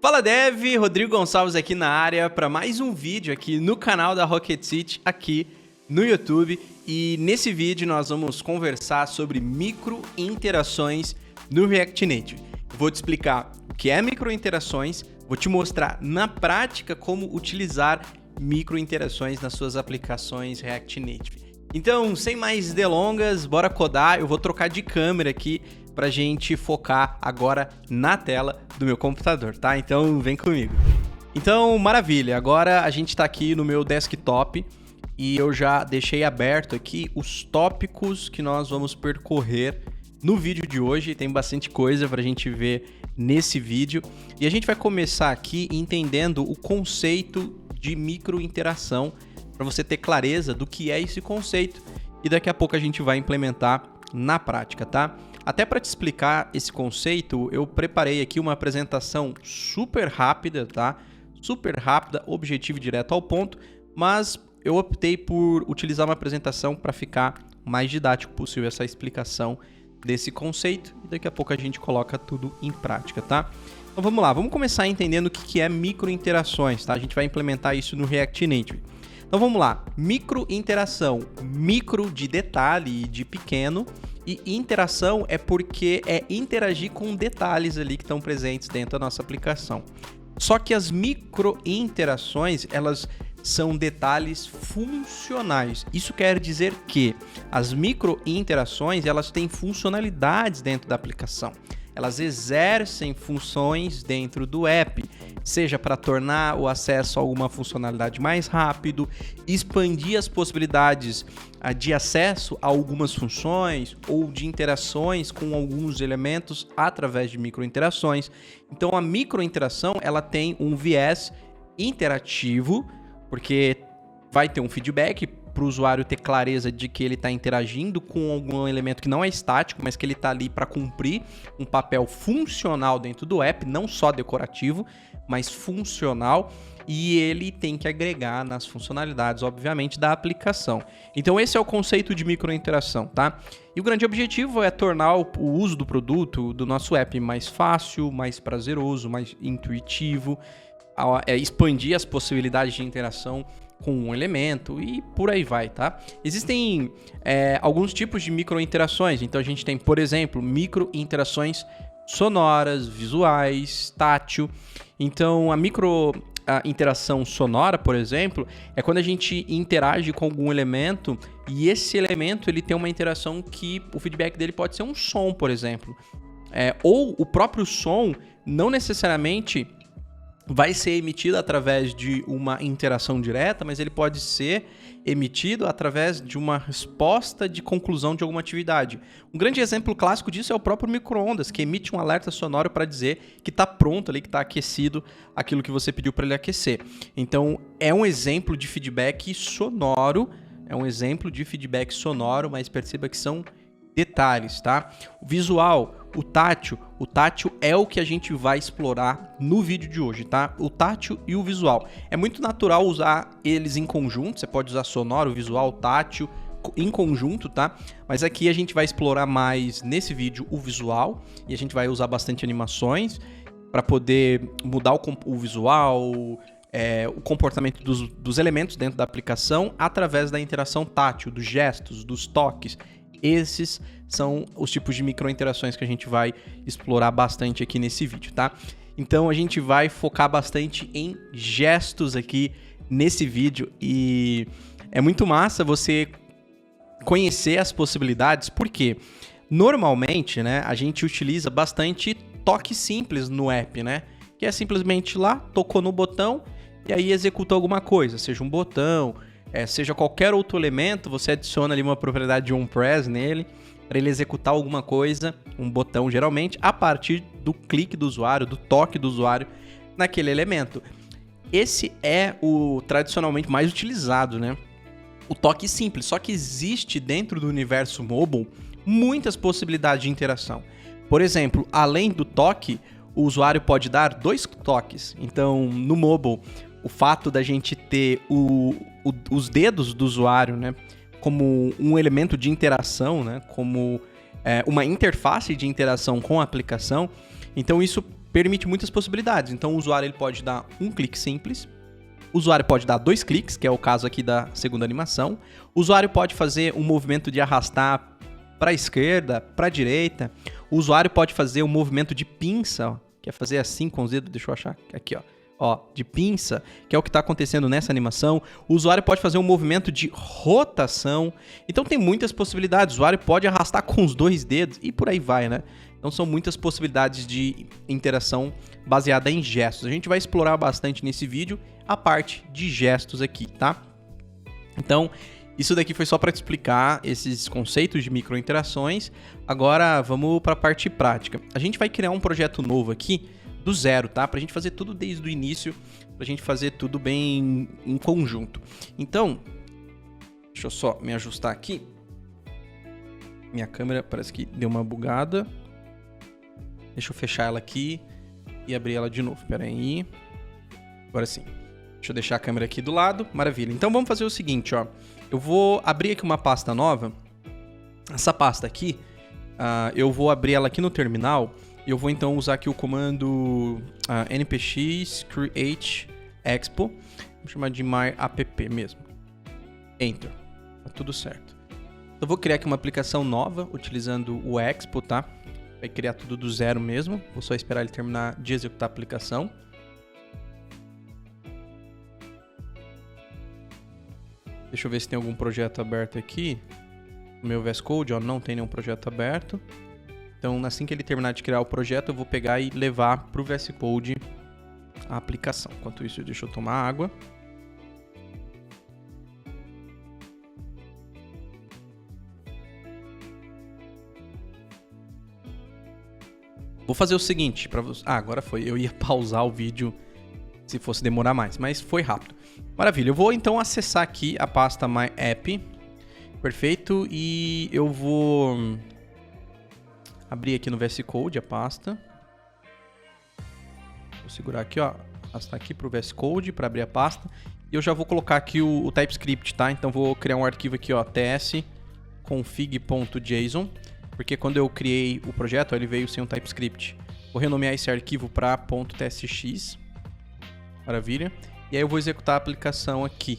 Fala Dev, Rodrigo Gonçalves aqui na área para mais um vídeo aqui no canal da Rocket City aqui no YouTube. E nesse vídeo nós vamos conversar sobre microinterações no React Native. Vou te explicar o que é microinterações, vou te mostrar na prática como utilizar microinterações nas suas aplicações React Native. Então, sem mais delongas, bora codar. Eu vou trocar de câmera aqui pra gente focar agora na tela do meu computador, tá? Então, vem comigo. Então, maravilha. Agora a gente tá aqui no meu desktop e eu já deixei aberto aqui os tópicos que nós vamos percorrer no vídeo de hoje. Tem bastante coisa pra gente ver nesse vídeo. E a gente vai começar aqui entendendo o conceito de microinteração, para você ter clareza do que é esse conceito, e daqui a pouco a gente vai implementar na prática, tá? Até para te explicar esse conceito, eu preparei aqui uma apresentação super rápida, tá? Super rápida, objetivo e direto ao ponto, mas eu optei por utilizar uma apresentação para ficar mais didático possível essa explicação desse conceito, e daqui a pouco a gente coloca tudo em prática, tá? Então vamos lá, vamos começar entendendo o que é microinterações, tá? A gente vai implementar isso no React Native. Então vamos lá, microinteração, micro de detalhe, de pequeno, e interação é porque é interagir com detalhes ali que estão presentes dentro da nossa aplicação. Só que as microinterações, elas são detalhes funcionais. Isso quer dizer que as microinterações, elas têm funcionalidades dentro da aplicação. Elas exercem funções dentro do app, seja para tornar o acesso a alguma funcionalidade mais rápido, expandir as possibilidades de acesso a algumas funções ou de interações com alguns elementos através de microinterações. Então a microinteração, ela tem um viés interativo, porque vai ter um feedback para o usuário ter clareza de que ele está interagindo com algum elemento que não é estático, mas que ele está ali para cumprir um papel funcional dentro do app, não só decorativo, mas funcional, e ele tem que agregar nas funcionalidades, obviamente, da aplicação. Então esse é o conceito de microinteração, tá? E o grande objetivo é tornar o uso do produto, do nosso app, mais fácil, mais prazeroso, mais intuitivo, expandir as possibilidades de interação com um elemento e por aí vai, tá? Existem alguns tipos de microinterações. Então a gente tem, por exemplo, microinterações sonoras, visuais, tátil. Então a interação sonora, por exemplo, é quando a gente interage com algum elemento e esse elemento ele tem uma interação que o feedback dele pode ser um som, por exemplo. Ou o próprio som não necessariamente vai ser emitido através de uma interação direta, mas ele pode ser emitido através de uma resposta de conclusão de alguma atividade. Um grande exemplo clássico disso é o próprio micro-ondas, que emite um alerta sonoro para dizer que está pronto ali, que está aquecido aquilo que você pediu para ele aquecer. Então, é um exemplo de feedback sonoro, mas perceba que são detalhes, tá? O visual, o tátil é o que a gente vai explorar no vídeo de hoje, tá? O tátil e o visual. É muito natural usar eles em conjunto, você pode usar sonoro, visual, tátil em conjunto, tá? Mas aqui a gente vai explorar mais nesse vídeo o visual e a gente vai usar bastante animações para poder mudar o visual, o comportamento dos elementos dentro da aplicação através da interação tátil, dos gestos, dos toques. Esses são os tipos de microinterações que a gente vai explorar bastante aqui nesse vídeo, tá? Então a gente vai focar bastante em gestos aqui nesse vídeo e é muito massa você conhecer as possibilidades, porque normalmente, né, a gente utiliza bastante toque simples no app, né? Que é simplesmente lá, tocou no botão e aí executa alguma coisa, seja um botão, seja qualquer outro elemento, você adiciona ali uma propriedade de onPress nele, para ele executar alguma coisa, um botão geralmente, a partir do clique do usuário, do toque do usuário naquele elemento. Esse é o tradicionalmente mais utilizado, né? O toque simples, só que existe dentro do universo mobile muitas possibilidades de interação. Por exemplo, além do toque, o usuário pode dar 2 toques. Então, no mobile, o fato da gente ter os dedos do usuário, né, como um elemento de interação, né, como uma interface de interação com a aplicação, então isso permite muitas possibilidades. Então o usuário ele pode dar um clique simples, o usuário pode dar 2 cliques, que é o caso aqui da segunda animação, o usuário pode fazer um movimento de arrastar para a esquerda, para a direita, o usuário pode fazer um movimento de pinça, ó, que é fazer assim com os dedos, deixa eu achar aqui, ó, de pinça, que é o que está acontecendo nessa animação. O usuário pode fazer um movimento de rotação. Então tem muitas possibilidades. O usuário pode arrastar com os 2 dedos e por aí vai, né? Então são muitas possibilidades de interação baseada em gestos. A gente vai explorar bastante nesse vídeo a parte de gestos aqui, tá? Então, isso daqui foi só para te explicar esses conceitos de microinterações. Agora vamos para a parte prática. A gente vai criar um projeto novo aqui do zero, tá? Pra gente fazer tudo desde o início, pra gente fazer tudo bem em conjunto. Então, deixa eu só me ajustar aqui. Minha câmera parece que deu uma bugada. Deixa eu fechar ela aqui e abrir ela de novo. Pera aí. Agora sim. Deixa eu deixar a câmera aqui do lado. Maravilha. Então vamos fazer o seguinte, ó. Eu vou abrir aqui uma pasta nova. Essa pasta aqui, eu vou abrir ela aqui no terminal. E eu vou então usar aqui o comando npx create expo. Vou chamar de myapp mesmo. Enter. Tá tudo certo. Eu vou criar aqui uma aplicação nova utilizando o expo, tá? Vai criar tudo do zero mesmo. Vou só esperar ele terminar de executar a aplicação. Deixa eu ver se tem algum projeto aberto aqui. No meu VS Code, ó, não tem nenhum projeto aberto. Então, assim que ele terminar de criar o projeto, eu vou pegar e levar para o VS Code a aplicação. Enquanto isso, deixa eu tomar água. Vou fazer o seguinte para você. Agora foi. Eu ia pausar o vídeo se fosse demorar mais, mas foi rápido. Maravilha. Eu vou então acessar aqui a pasta myapp. Perfeito. E eu vou abrir aqui no VS Code a pasta. Vou segurar aqui, ó. Arrastar aqui para o VS Code para abrir a pasta. E eu já vou colocar aqui o TypeScript, tá? Então vou criar um arquivo aqui, ó, tsconfig.json. Porque quando eu criei o projeto, ó, ele veio sem um TypeScript. Vou renomear esse arquivo para .tsx. Maravilha. E aí eu vou executar a aplicação aqui.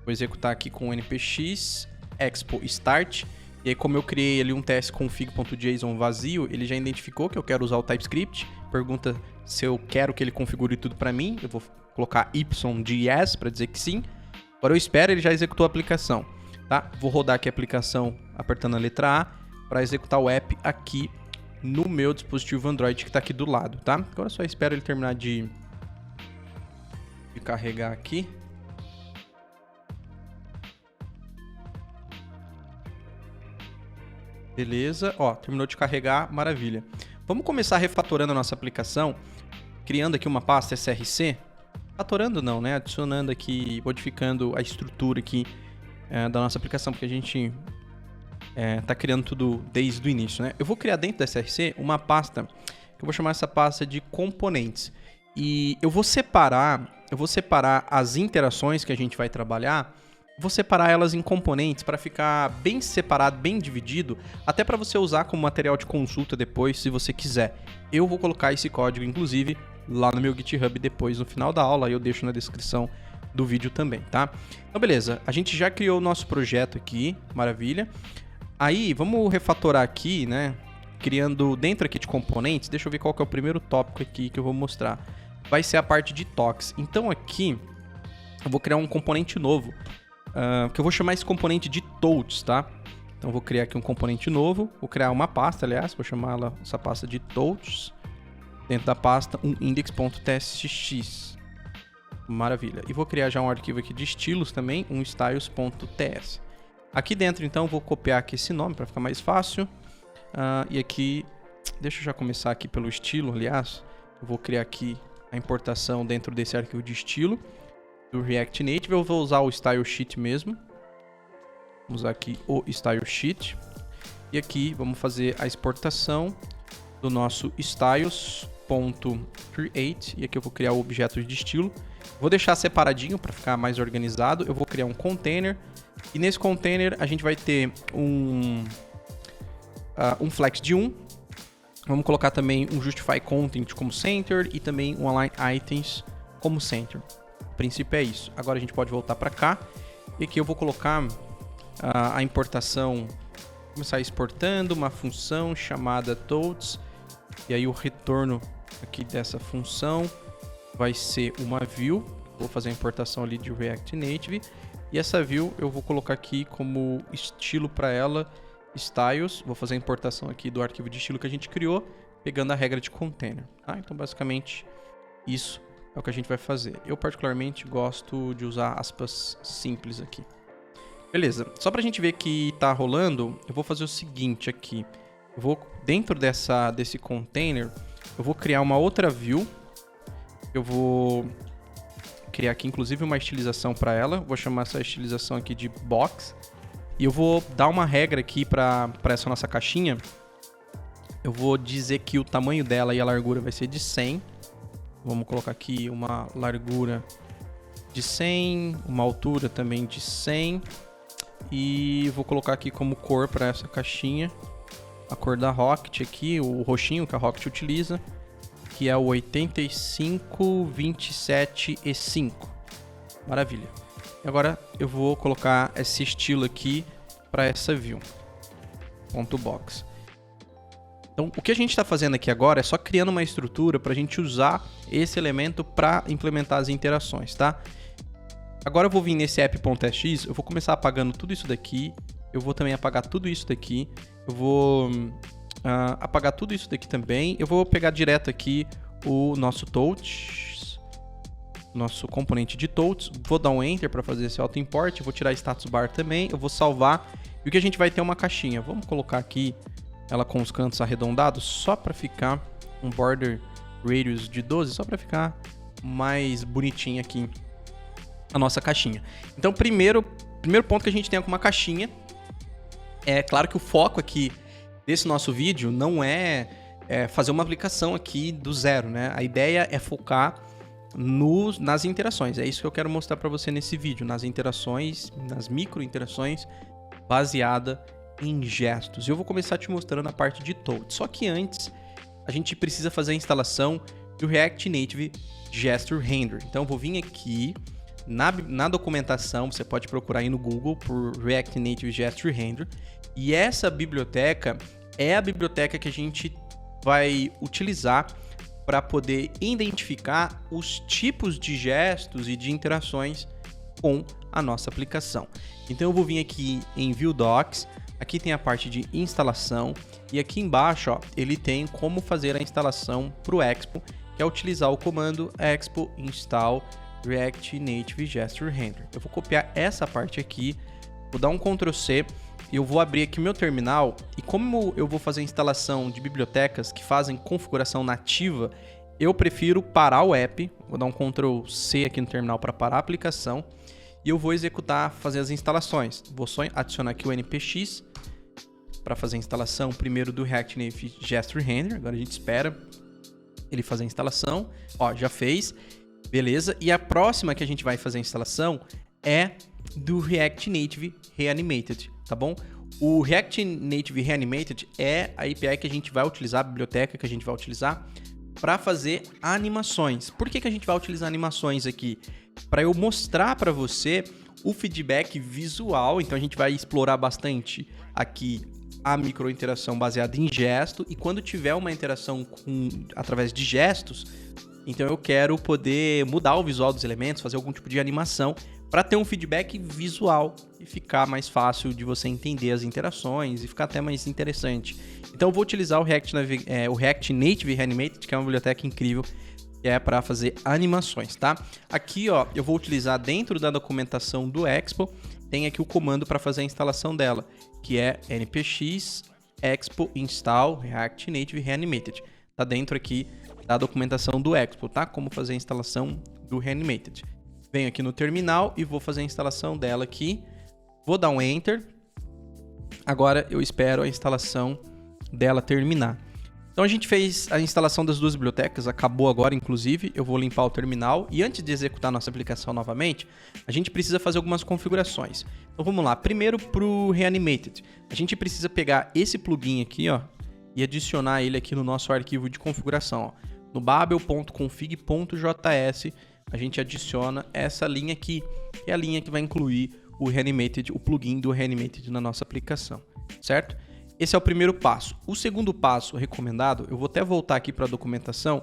Vou executar aqui com npx expo start. E aí, como eu criei ali um tsconfig.json vazio, ele já identificou que eu quero usar o TypeScript. Pergunta se eu quero que ele configure tudo para mim. Eu vou colocar y de yes para dizer que sim. Agora eu espero, ele já executou a aplicação, tá? Vou rodar aqui a aplicação apertando a letra A para executar o app aqui no meu dispositivo Android que está aqui do lado, tá? Agora eu só espero ele terminar de carregar aqui. Beleza, ó, terminou de carregar, maravilha. Vamos começar refatorando a nossa aplicação, criando aqui uma pasta src. Fatorando não, né? Adicionando aqui, modificando a estrutura aqui da nossa aplicação, porque a gente tá criando tudo desde o início, né? Eu vou criar dentro da src uma pasta, que eu vou chamar essa pasta de componentes. E eu vou separar as interações que a gente vai trabalhar. Vou separar elas em componentes para ficar bem separado, bem dividido, até para você usar como material de consulta depois, se você quiser. Eu vou colocar esse código, inclusive, lá no meu GitHub depois, no final da aula, eu deixo na descrição do vídeo também, tá? Então, beleza. A gente já criou o nosso projeto aqui, maravilha. Aí, vamos refatorar aqui, né? Criando dentro aqui de componentes, deixa eu ver qual que é o primeiro tópico aqui que eu vou mostrar. Vai ser a parte de toques. Então, aqui, eu vou criar um componente novo. Que eu vou chamar esse componente de touch, tá? Então, vou criar aqui um componente novo. Vou criar uma pasta, aliás, vou chamar essa pasta de touch. Dentro da pasta, um index.tsx. Maravilha. E vou criar já um arquivo aqui de estilos também, um styles.ts. Aqui dentro, então, vou copiar aqui esse nome para ficar mais fácil. E aqui, deixa eu já começar aqui pelo estilo, aliás. Eu vou criar aqui a importação dentro desse arquivo de estilo do React Native. Eu vou usar o Style Sheet mesmo. Vamos usar aqui o Style Sheet. E aqui vamos fazer a exportação do nosso styles.create. E aqui eu vou criar o objeto de estilo. Vou deixar separadinho para ficar mais organizado. Eu vou criar um container. E nesse container a gente vai ter um flex de 1, Vamos colocar também um Justify Content como Center e também um Align Items como Center. O princípio é isso. Agora a gente pode voltar para cá. E aqui eu vou colocar a importação, começar exportando uma função chamada Totes. E aí o retorno aqui dessa função vai ser uma view. Vou fazer a importação ali de React Native. E essa view eu vou colocar aqui como estilo para ela, styles. Vou fazer a importação aqui do arquivo de estilo que a gente criou, pegando a regra de container. Tá? Então basicamente isso é o que a gente vai fazer. Eu particularmente gosto de usar aspas simples aqui. Beleza, só para a gente ver que está rolando, eu vou fazer o seguinte aqui. Eu vou, dentro desse container, eu vou criar uma outra view. Eu vou criar aqui inclusive uma estilização para ela. Vou chamar essa estilização aqui de box. E eu vou dar uma regra aqui para essa nossa caixinha. Eu vou dizer que o tamanho dela e a largura vai ser de 100. Vamos colocar aqui uma largura de 100, uma altura também de 100. E vou colocar aqui como cor para essa caixinha a cor da Rocket aqui, o roxinho que a Rocket utiliza, que é o 8527E5. Maravilha. E agora eu vou colocar esse estilo aqui para essa view. .box. Então, o que a gente está fazendo aqui agora é só criando uma estrutura para a gente usar esse elemento para implementar as interações, tá? Agora eu vou vir nesse app.sx, eu vou começar apagando tudo isso daqui. Eu vou também apagar tudo isso daqui. Eu vou apagar tudo isso daqui também. Eu vou pegar direto aqui o nosso Totes, nosso componente de Totes. Vou dar um Enter para fazer esse auto-import. Vou tirar status bar também. Eu vou salvar. E o que a gente vai ter é uma caixinha. Vamos colocar aqui ela com os cantos arredondados, só para ficar um border radius de 12, só para ficar mais bonitinho aqui a nossa caixinha. Então, primeiro ponto que a gente tem com uma caixinha, é claro que o foco aqui desse nosso vídeo não é fazer uma aplicação aqui do zero, né? A ideia é focar nas interações. É isso que eu quero mostrar para você nesse vídeo, nas interações, nas micro interações baseada em gestos. E eu vou começar te mostrando a parte de Totes. Só que antes, a gente precisa fazer a instalação do React Native Gesture Render. Então, eu vou vir aqui na documentação, você pode procurar aí no Google por React Native Gesture Render. E essa biblioteca é a biblioteca que a gente vai utilizar para poder identificar os tipos de gestos e de interações com a nossa aplicação. Então, eu vou vir aqui em View Docs. Aqui tem a parte de instalação e aqui embaixo, ó, ele tem como fazer a instalação para o Expo, que é utilizar o comando expo install React Native Gesture Render. Eu vou copiar essa parte aqui, vou dar um Ctrl C, eu vou abrir aqui meu terminal e como eu vou fazer a instalação de bibliotecas que fazem configuração nativa, eu prefiro parar o app, vou dar um Ctrl C aqui no terminal para parar a aplicação e eu vou executar, fazer as instalações. Vou só adicionar aqui o npx para fazer a instalação primeiro do React Native Gesture Render. Agora a gente espera ele fazer a instalação. Ó, já fez. Beleza. E a próxima que a gente vai fazer a instalação é do React Native Reanimated, tá bom? O React Native Reanimated é a API que a gente vai utilizar, a biblioteca que a gente vai utilizar para fazer animações. Por que a gente vai utilizar animações aqui? Para eu mostrar para você o feedback visual. Então a gente vai explorar bastante aqui a microinteração baseada em gesto, e quando tiver uma interação através de gestos, então eu quero poder mudar o visual dos elementos, fazer algum tipo de animação para ter um feedback visual e ficar mais fácil de você entender as interações e ficar até mais interessante. Então eu vou utilizar o React Native Reanimated, que é uma biblioteca incrível, que é para fazer animações, tá? Aqui, ó, eu vou utilizar dentro da documentação do Expo, tem aqui o comando para fazer a instalação dela, que é npx expo install React Native Reanimated. Tá dentro aqui da documentação do Expo, tá? Como fazer a instalação do Reanimated. Venho aqui no terminal e vou fazer a instalação dela aqui. Vou dar um Enter. Agora eu espero a instalação dela terminar. Então a gente fez a instalação das duas bibliotecas, acabou agora inclusive, eu vou limpar o terminal e antes de executar nossa aplicação novamente, a gente precisa fazer algumas configurações. Então vamos lá, primeiro para o Reanimated, a gente precisa pegar esse plugin aqui, ó, e adicionar ele aqui no nosso arquivo de configuração. Ó. No babel.config.js, a gente adiciona essa linha aqui, que é a linha que vai incluir o Reanimated, o plugin do Reanimated na nossa aplicação, certo? Esse é o primeiro passo. O segundo passo recomendado, eu vou até voltar aqui para a documentação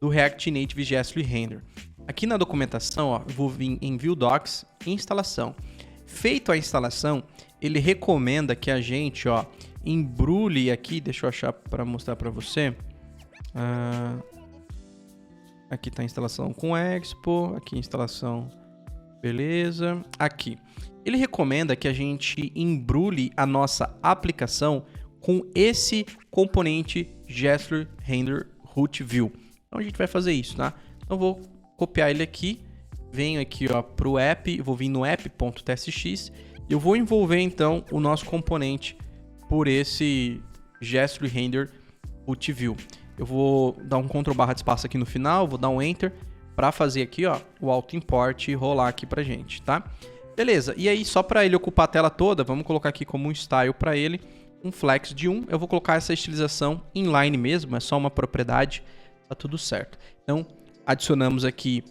do React Native JS Render. Aqui na documentação, ó, eu vou vir em View Docs, instalação. Feito a instalação, ele recomenda que a gente, ó, embrulhe aqui, deixa eu achar para mostrar para você. Aqui está a instalação com Expo, aqui a instalação, beleza. Aqui, ele recomenda que a gente embrulhe a nossa aplicação com esse componente Gessler Render Root View. Então a gente vai fazer isso, tá? Então eu vou copiar ele aqui, venho aqui para o app, vou vir no app.tsx e eu vou envolver então o nosso componente por esse Gessler Render Root View. Eu vou dar um Ctrl+ de espaço aqui no final, vou dar um Enter para fazer aqui, ó, o auto import e rolar aqui pra gente, tá? Beleza, e aí só para ele ocupar a tela toda, vamos colocar aqui como um style para ele, um flex de 1, eu vou colocar essa estilização inline mesmo, é só uma propriedade, tá tudo certo. Então, adicionamos aqui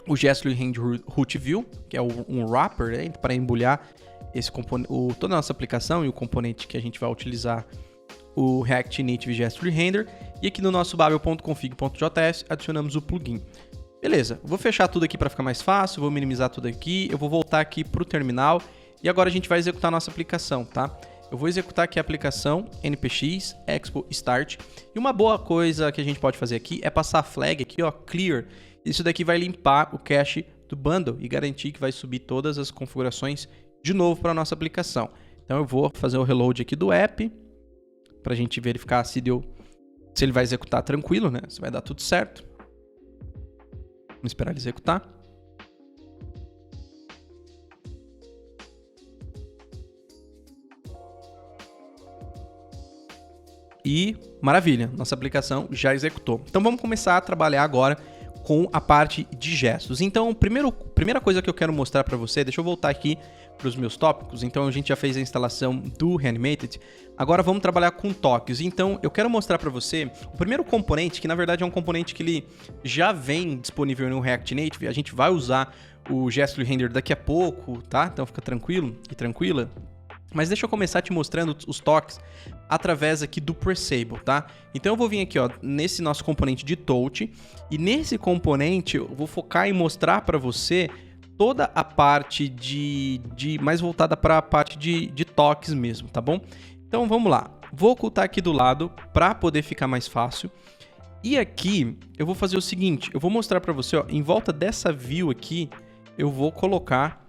o Gessler Render Root View, que é um wrapper, né, para embrulhar esse toda a nossa aplicação e o componente que a gente vai utilizar, o React Native Gessler Render, e aqui no nosso babel.config.js adicionamos o plugin. Beleza, vou fechar tudo aqui para ficar mais fácil, vou minimizar tudo aqui, eu vou voltar aqui para o terminal e agora a gente vai executar a nossa aplicação, tá? Eu vou executar aqui a aplicação npx expo start e uma boa coisa que a gente pode fazer aqui é passar a flag aqui, ó, clear. Isso daqui vai limpar o cache do bundle e garantir que vai subir todas as configurações de novo para a nossa aplicação. Então eu vou fazer o reload aqui do app para a gente verificar se ele vai executar tranquilo, né? Se vai dar tudo certo. Vamos esperar ele executar. E maravilha, nossa aplicação já executou. Então vamos começar a trabalhar agora com a parte de gestos. Então, primeira coisa que eu quero mostrar para você, deixa eu voltar aqui para os meus tópicos. Então a gente já fez a instalação do Reanimated. Agora vamos trabalhar com toques. Então eu quero mostrar para você o primeiro componente, que na verdade é um componente que ele já vem disponível no React Native. A gente vai usar o Gessler Render daqui a pouco, tá? Então fica tranquilo e tranquila. Mas deixa eu começar te mostrando os toques através aqui do Presable, tá? Então eu vou vir aqui, ó, nesse nosso componente de touch, e nesse componente eu vou focar em mostrar para você toda a parte mais voltada para a parte de toques mesmo, tá bom? Então vamos lá. Vou ocultar aqui do lado para poder ficar mais fácil. E aqui eu vou fazer o seguinte, eu vou mostrar para você, ó, em volta dessa view aqui, eu vou colocar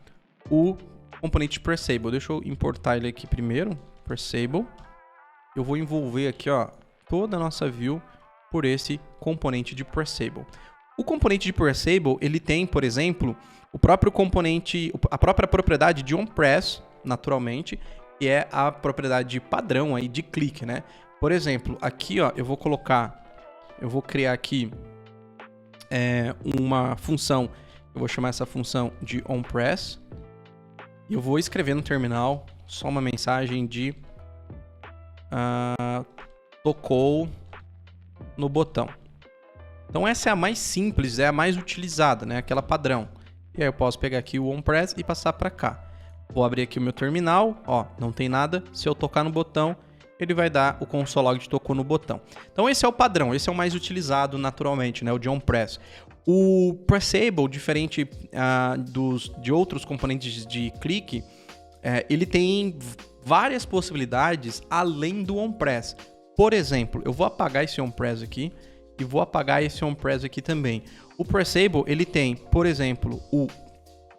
o componente Presable. Deixa eu importar ele aqui primeiro, Presable. Eu vou envolver aqui, ó, toda a nossa view por esse componente de Presable. O componente de Presable, ele tem, por exemplo, o próprio componente, a própria propriedade de onPress, naturalmente, que é a propriedade padrão aí de clique, né? Por exemplo, aqui, ó, eu vou criar aqui uma função, eu vou chamar essa função de onPress, e eu vou escrever no terminal só uma mensagem de tocou no botão. Então essa é a mais simples, é a mais utilizada, né? Aquela padrão. E aí eu posso pegar aqui o onPress e passar para cá. Vou abrir aqui o meu terminal, ó, não tem nada. Se eu tocar no botão, ele vai dar o console log de tocou no botão. Então esse é o padrão, esse é o mais utilizado naturalmente, né? O de onPress. O Presable, diferente de outros componentes de clique, ele tem várias possibilidades além do onPress. Por exemplo, eu vou apagar esse onPress aqui e vou apagar esse onPress aqui também. O Presable, ele tem, por exemplo, o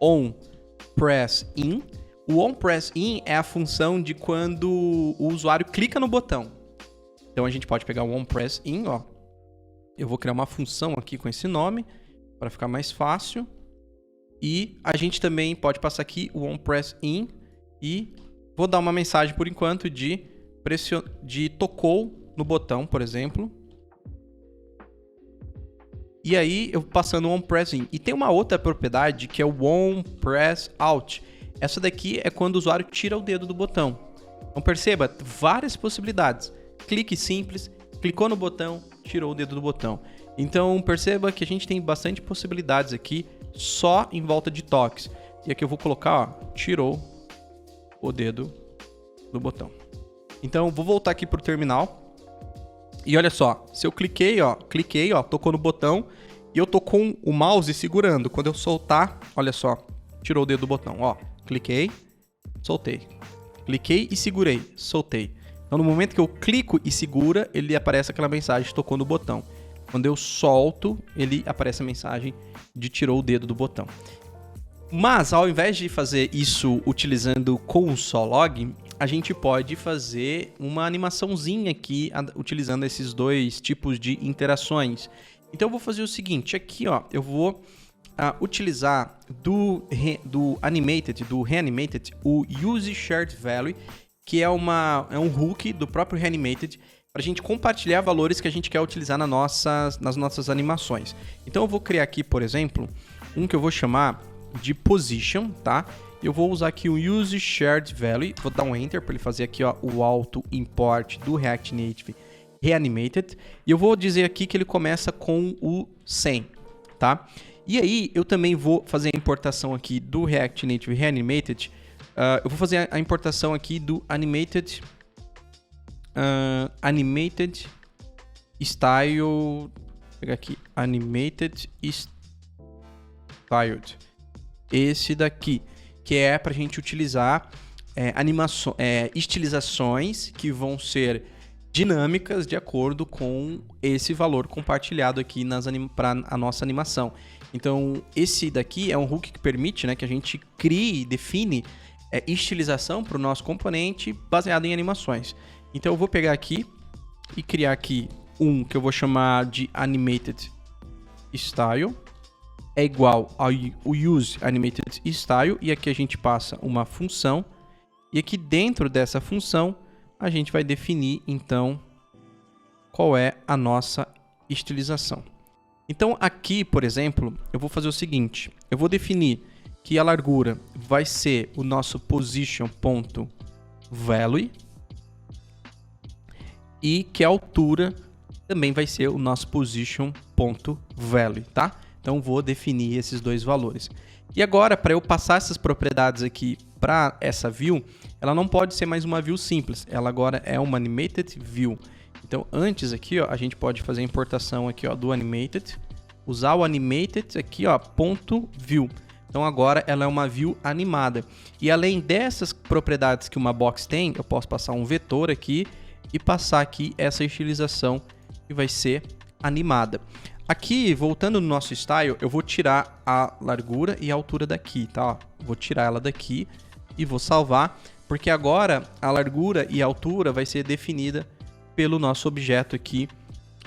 onPressIn. O onPressIn é a função de quando o usuário clica no botão. Então a gente pode pegar o onPressIn, ó. Eu vou criar uma função aqui com esse nome para ficar mais fácil. E a gente também pode passar aqui o onPressIn e vou dar uma mensagem por enquanto de tocou no botão, por exemplo. E aí eu passando o onPressIn. E tem uma outra propriedade que é o onPressOut. Essa daqui é quando o usuário tira o dedo do botão. Então perceba, várias possibilidades. clique simples, clicou no botão, tirou o dedo do botão. Então perceba que a gente tem bastante possibilidades aqui só em volta de toques. E aqui eu vou colocar, ó, tirou o dedo do botão. Então vou voltar aqui pro terminal. E olha só, se eu cliquei, ó, tocou no botão e eu tô com o mouse segurando. Quando eu soltar, olha só, tirou o dedo do botão, ó, cliquei, soltei. Cliquei e segurei, soltei. Então no momento que eu clico e segura, ele aparece aquela mensagem, tocou no botão. Quando eu solto, ele aparece a mensagem de tirou o dedo do botão. Mas ao invés de fazer isso utilizando console.log, a gente pode fazer uma animaçãozinha aqui utilizando esses dois tipos de interações. Então eu vou fazer o seguinte, aqui ó, eu vou utilizar do Reanimated, o Use Shared Value, que é um hook do próprio Reanimated, para a gente compartilhar valores que a gente quer utilizar nas nossas animações. Então eu vou criar aqui, por exemplo, um que eu vou chamar de Position, tá? Eu vou usar aqui o Use Shared Value, vou dar um Enter para ele fazer aqui ó, o auto import do React Native Reanimated, e eu vou dizer aqui que ele começa com o 100, tá? E aí eu também vou fazer a importação aqui do React Native Reanimated, eu vou fazer a importação aqui do Animated Style, vou pegar aqui, Animated Styled, esse daqui, que é para a gente utilizar estilizações que vão ser dinâmicas de acordo com esse valor compartilhado aqui para a nossa animação. Então esse daqui é um hook que permite, né, que a gente crie e define estilização para o nosso componente baseado em animações. Então eu vou pegar aqui e criar aqui um que eu vou chamar de Animated Style, é igual ao Use Animated Style, e aqui a gente passa uma função, e aqui dentro dessa função a gente vai definir então qual é a nossa estilização. Então aqui, por exemplo, eu vou fazer o seguinte, eu vou definir que a largura vai ser o nosso position.value e que a altura também vai ser o nosso position.value, tá? Então vou definir esses dois valores. E agora, para eu passar essas propriedades aqui para essa view, ela não pode ser mais uma view simples, ela agora é uma animated view. Então antes aqui, ó, a gente pode fazer a importação aqui, ó, do animated, usar o animated aqui, ó, .view. Então agora ela é uma view animada. E além dessas propriedades que uma box tem, eu posso passar um vetor aqui e passar aqui essa estilização que vai ser animada. Aqui, voltando no nosso style, eu vou tirar a largura e a altura daqui, tá? Vou tirar ela daqui e vou salvar, porque agora a largura e a altura vai ser definida pelo nosso objeto aqui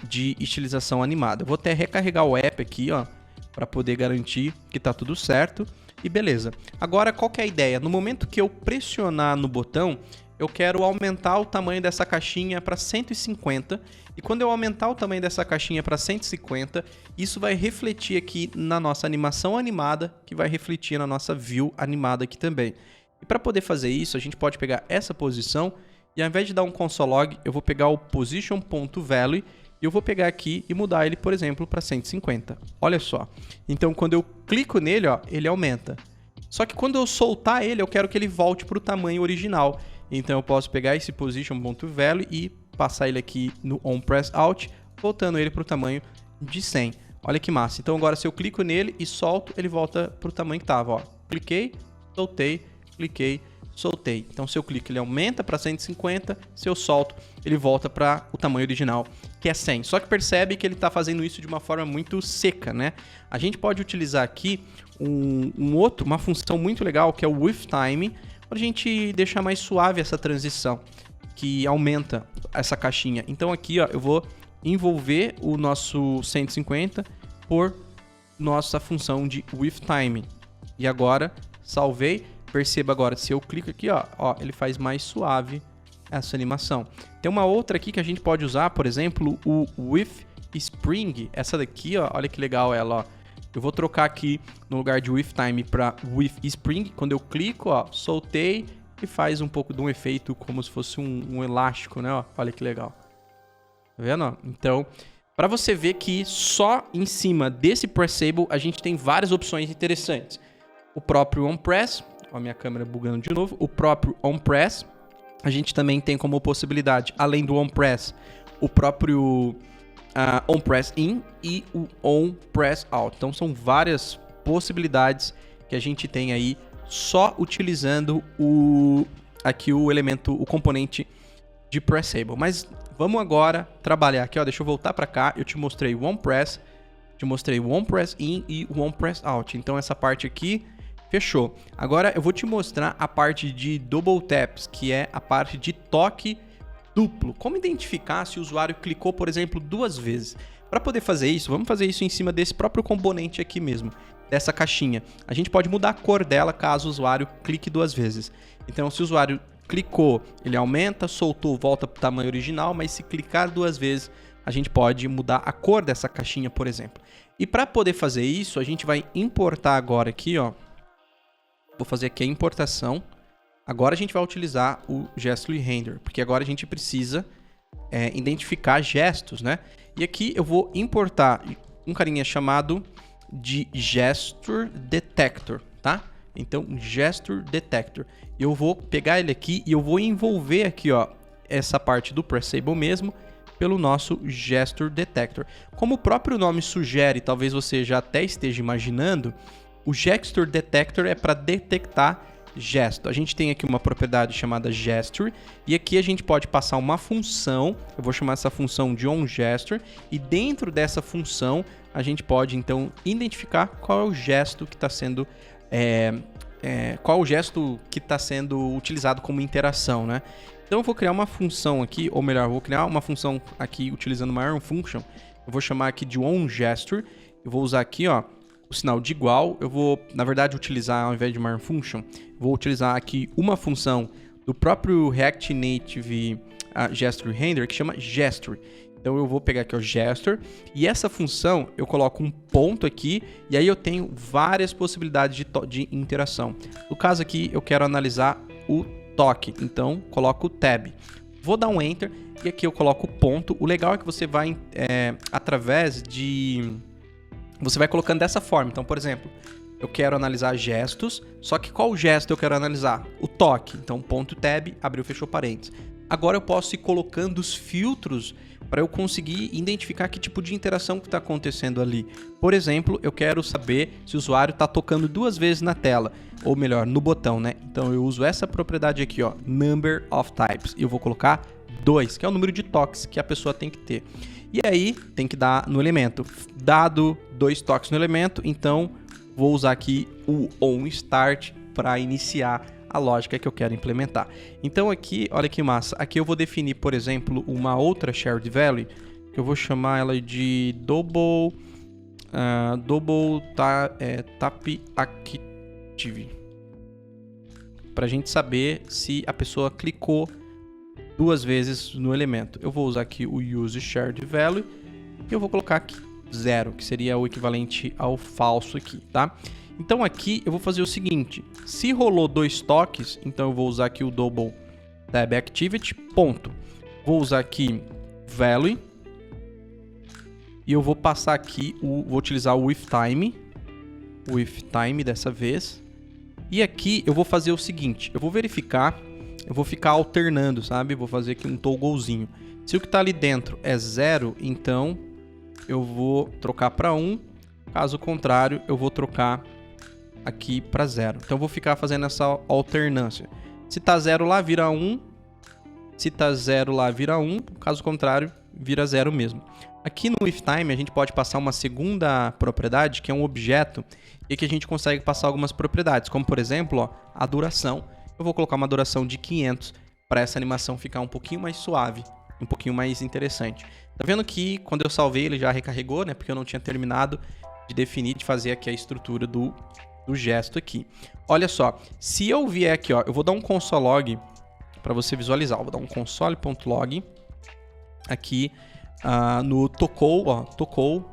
de estilização animada. Eu vou até recarregar o app aqui, ó, para poder garantir que tá tudo certo e beleza. Agora, qual que é a ideia? No momento que eu pressionar no botão, eu quero aumentar o tamanho dessa caixinha para 150, e quando eu aumentar o tamanho dessa caixinha para 150, isso vai refletir aqui na nossa animação animada, que vai refletir na nossa view animada aqui também. E para poder fazer isso, a gente pode pegar essa posição e ao invés de dar um console.log, eu vou pegar o position.value e eu vou pegar aqui e mudar ele, por exemplo, para 150. Olha só. Então, quando eu clico nele, ó, ele aumenta. Só que quando eu soltar ele, eu quero que ele volte para o tamanho original. Então eu posso pegar esse position.value e passar ele aqui no onPressOut, voltando ele para o tamanho de 100. Olha que massa. Então agora se eu clico nele e solto, ele volta para o tamanho que estava. Ó. Cliquei, soltei, cliquei, soltei. Então se eu clico ele aumenta para 150, se eu solto ele volta para o tamanho original, que é 100. Só que percebe que ele está fazendo isso de uma forma muito seca, né? A gente pode utilizar aqui uma função muito legal que é o WithTime, para a gente deixar mais suave essa transição, que aumenta essa caixinha. Então aqui, ó, eu vou envolver o nosso 150 por nossa função de WithTime. E agora, salvei. Perceba agora, se eu clico aqui, ó, ele faz mais suave essa animação. Tem uma outra aqui que a gente pode usar, por exemplo, o WithSpring. Essa daqui, ó, olha que legal ela, ó. Eu vou trocar aqui no lugar de WithTime para WithSpring. Quando eu clico, ó, soltei e faz um pouco de um efeito como se fosse um elástico, né? Ó, olha que legal. Tá vendo? Ó? Então, para você ver que só em cima desse Pressable a gente tem várias opções interessantes. O próprio OnPress, ó, minha câmera bugando de novo, o próprio OnPress, a gente também tem como possibilidade, além do OnPress, o próprio OnPress In e o OnPress Out. Então são várias possibilidades que a gente tem aí só utilizando aqui o elemento, o componente de Pressable. Mas vamos agora trabalhar aqui, ó, deixa eu voltar para cá, eu te mostrei o OnPress, te mostrei o OnPress In e o OnPress Out. Então essa parte aqui fechou. Agora eu vou te mostrar a parte de Double Taps, que é a parte de toque duplo. Como identificar se o usuário clicou, por exemplo, 2 vezes? Para poder fazer isso, vamos fazer isso em cima desse próprio componente aqui mesmo, dessa caixinha. A gente pode mudar a cor dela caso o usuário clique 2 vezes. Então, se o usuário clicou, ele aumenta, soltou, volta para o tamanho original, mas se clicar 2 vezes, a gente pode mudar a cor dessa caixinha, por exemplo. E para poder fazer isso, a gente vai importar agora aqui, ó. Vou fazer aqui a importação. Agora a gente vai utilizar o Gestly Render, porque agora a gente precisa identificar gestos, né? E aqui eu vou importar um carinha chamado de Gesture Detector, tá? Então, Gesture Detector. Eu vou pegar ele aqui e eu vou envolver aqui, ó, essa parte do Pressable mesmo pelo nosso Gesture Detector. Como o próprio nome sugere, talvez você já até esteja imaginando, o Gesture Detector é para detectar gesto. A gente tem aqui uma propriedade chamada Gesture e aqui a gente pode passar uma função, eu vou chamar essa função de OnGesture, e dentro dessa função a gente pode então identificar qual é o gesto que está sendo qual é o gesto que está sendo utilizado como interação, né? Então eu vou criar uma função aqui, ou melhor, eu vou criar uma função aqui utilizando uma ArmFunction. Eu vou chamar aqui de OnGesture. Eu vou usar aqui, ó, o sinal de igual. Eu vou, na verdade, utilizar, ao invés de uma ArmFunction, vou utilizar aqui uma função do próprio React Native Gesture Render que chama Gesture. Então eu vou pegar aqui o Gesture e essa função eu coloco um ponto aqui e aí eu tenho várias possibilidades de interação. No caso aqui eu quero analisar o toque, então coloco o Tab. Vou dar um Enter e aqui eu coloco o ponto. O legal é que você vai através de... Você vai colocando dessa forma. Então, por exemplo, eu quero analisar gestos, só que qual gesto eu quero analisar? O toque. Então, ponto Tab, abriu, fechou parênteses. Agora eu posso ir colocando os filtros para eu conseguir identificar que tipo de interação que está acontecendo ali. Por exemplo, eu quero saber se o usuário está tocando 2 vezes na tela, ou melhor, no botão, né? Então eu uso essa propriedade aqui, ó, Number of Types, e eu vou colocar 2, que é o número de toques que a pessoa tem que ter. E aí tem que dar no elemento. Dado 2 toques no elemento, então vou usar aqui o OnStart para iniciar a lógica que eu quero implementar. Então aqui, olha que massa, aqui eu vou definir, por exemplo, uma outra shared value, que eu vou chamar ela de double tap active, para a gente saber se a pessoa clicou 2 vezes no elemento. Eu vou usar aqui o use shared value e eu vou colocar aqui 0, que seria o equivalente ao falso aqui, tá? Então aqui eu vou fazer o seguinte, se rolou 2 toques, então eu vou usar aqui o double tab activity, ponto. Vou usar aqui value e eu vou passar aqui, vou utilizar o with time dessa vez. E aqui eu vou fazer o seguinte, eu vou verificar, eu vou ficar alternando, sabe? Vou fazer aqui um togglezinho. Se o que está ali dentro é 0, então eu vou trocar para 1, caso contrário eu vou trocar aqui para 0. Então eu vou ficar fazendo essa alternância. Se tá 0 lá, vira 1. Se tá 0 lá, vira 1. Caso contrário, vira 0 mesmo. Aqui no IfTime a gente pode passar uma segunda propriedade, que é um objeto, e que a gente consegue passar algumas propriedades, como por exemplo, ó, a duração. Eu vou colocar uma duração de 500 para essa animação ficar um pouquinho mais suave, um pouquinho mais interessante. Tá vendo que quando eu salvei ele já recarregou, né? Porque eu não tinha terminado de definir, de fazer aqui a estrutura do gesto aqui. Olha só, se eu vier aqui, ó, eu vou dar um console.log para você visualizar. Eu vou dar um console.log aqui no tocou, ó, tocou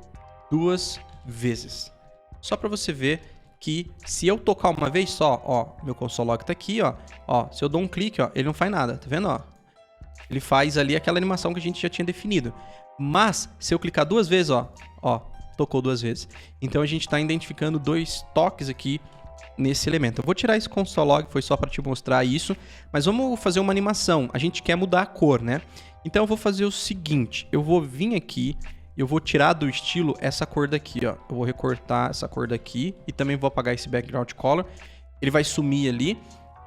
2 vezes. Só para você ver que se eu tocar uma vez só, ó, meu console.log tá aqui, ó, se eu dou um clique, ó, ele não faz nada, tá vendo, ó? ele faz ali aquela animação que a gente já tinha definido. Mas, se eu clicar 2 vezes, ó, tocou 2 vezes. Então, a gente está identificando 2 toques aqui nesse elemento. Eu vou tirar esse console log, foi só para te mostrar isso, mas vamos fazer uma animação. A gente quer mudar a cor, né? Então eu vou fazer o seguinte, eu vou vir aqui, eu vou tirar do estilo essa cor daqui, ó. Eu vou recortar essa cor daqui e também vou apagar esse background color. Ele vai sumir ali.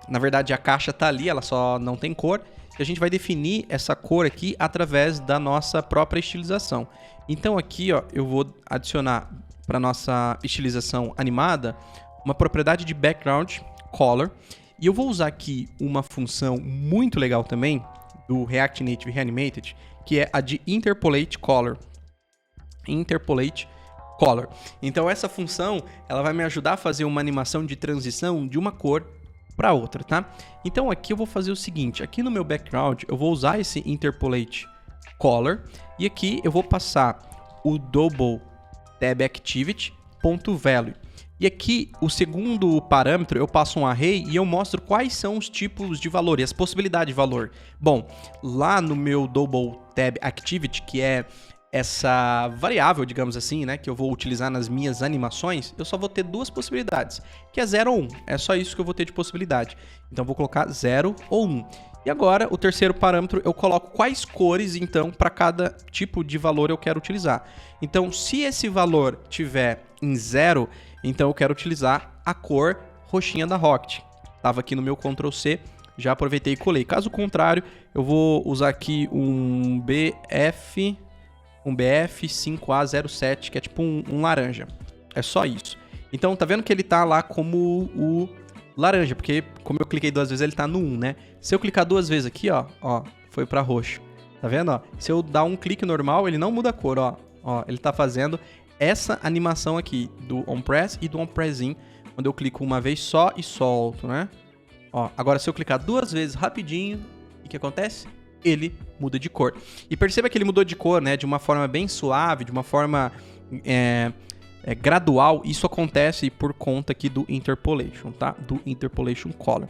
Na verdade a caixa tá ali, ela só não tem cor. E a gente vai definir essa cor aqui através da nossa própria estilização. Então aqui, ó, eu vou adicionar para nossa estilização animada uma propriedade de background color, e eu vou usar aqui uma função muito legal também do React Native Reanimated, que é a de Interpolate Color. Interpolate Color. Então essa função, ela vai me ajudar a fazer uma animação de transição de uma cor para outra, tá? Então aqui eu vou fazer o seguinte, aqui no meu background eu vou usar esse Interpolate Color, e aqui eu vou passar o Double Tab Activity.value. E aqui, o segundo parâmetro, eu passo um array e eu mostro quais são os tipos de valor e as possibilidades de valor. Bom, lá no meu Double Tab Activity, que é essa variável, digamos assim, né, que eu vou utilizar nas minhas animações, eu só vou ter 2 possibilidades, que é 0 ou 1. É só isso que eu vou ter de possibilidade. Então, eu vou colocar 0 ou 1. E agora, o terceiro parâmetro, eu coloco quais cores, então, para cada tipo de valor eu quero utilizar. Então, se esse valor tiver em 0, então eu quero utilizar a cor roxinha da Rocket. Estava aqui no meu Ctrl C, já aproveitei e colei. Caso contrário, eu vou usar aqui um BF5A07, que é tipo um laranja. É só isso. Então, tá vendo que ele tá lá como o laranja, porque como eu cliquei 2 vezes, ele tá no 1, né? Se eu clicar 2 vezes aqui, ó, foi para roxo. Tá vendo, ó? Se eu dar um clique normal, ele não muda a cor, ó. Ó, ele tá fazendo essa animação aqui do OnPress e do OnPress-In, quando eu clico uma vez só e solto, né? Ó, agora se eu clicar 2 vezes rapidinho, o que acontece? Ele muda de cor. E perceba que ele mudou de cor, né? De uma forma bem suave, de uma forma gradual. Isso acontece por conta aqui do Interpolation, tá? Do Interpolation Color.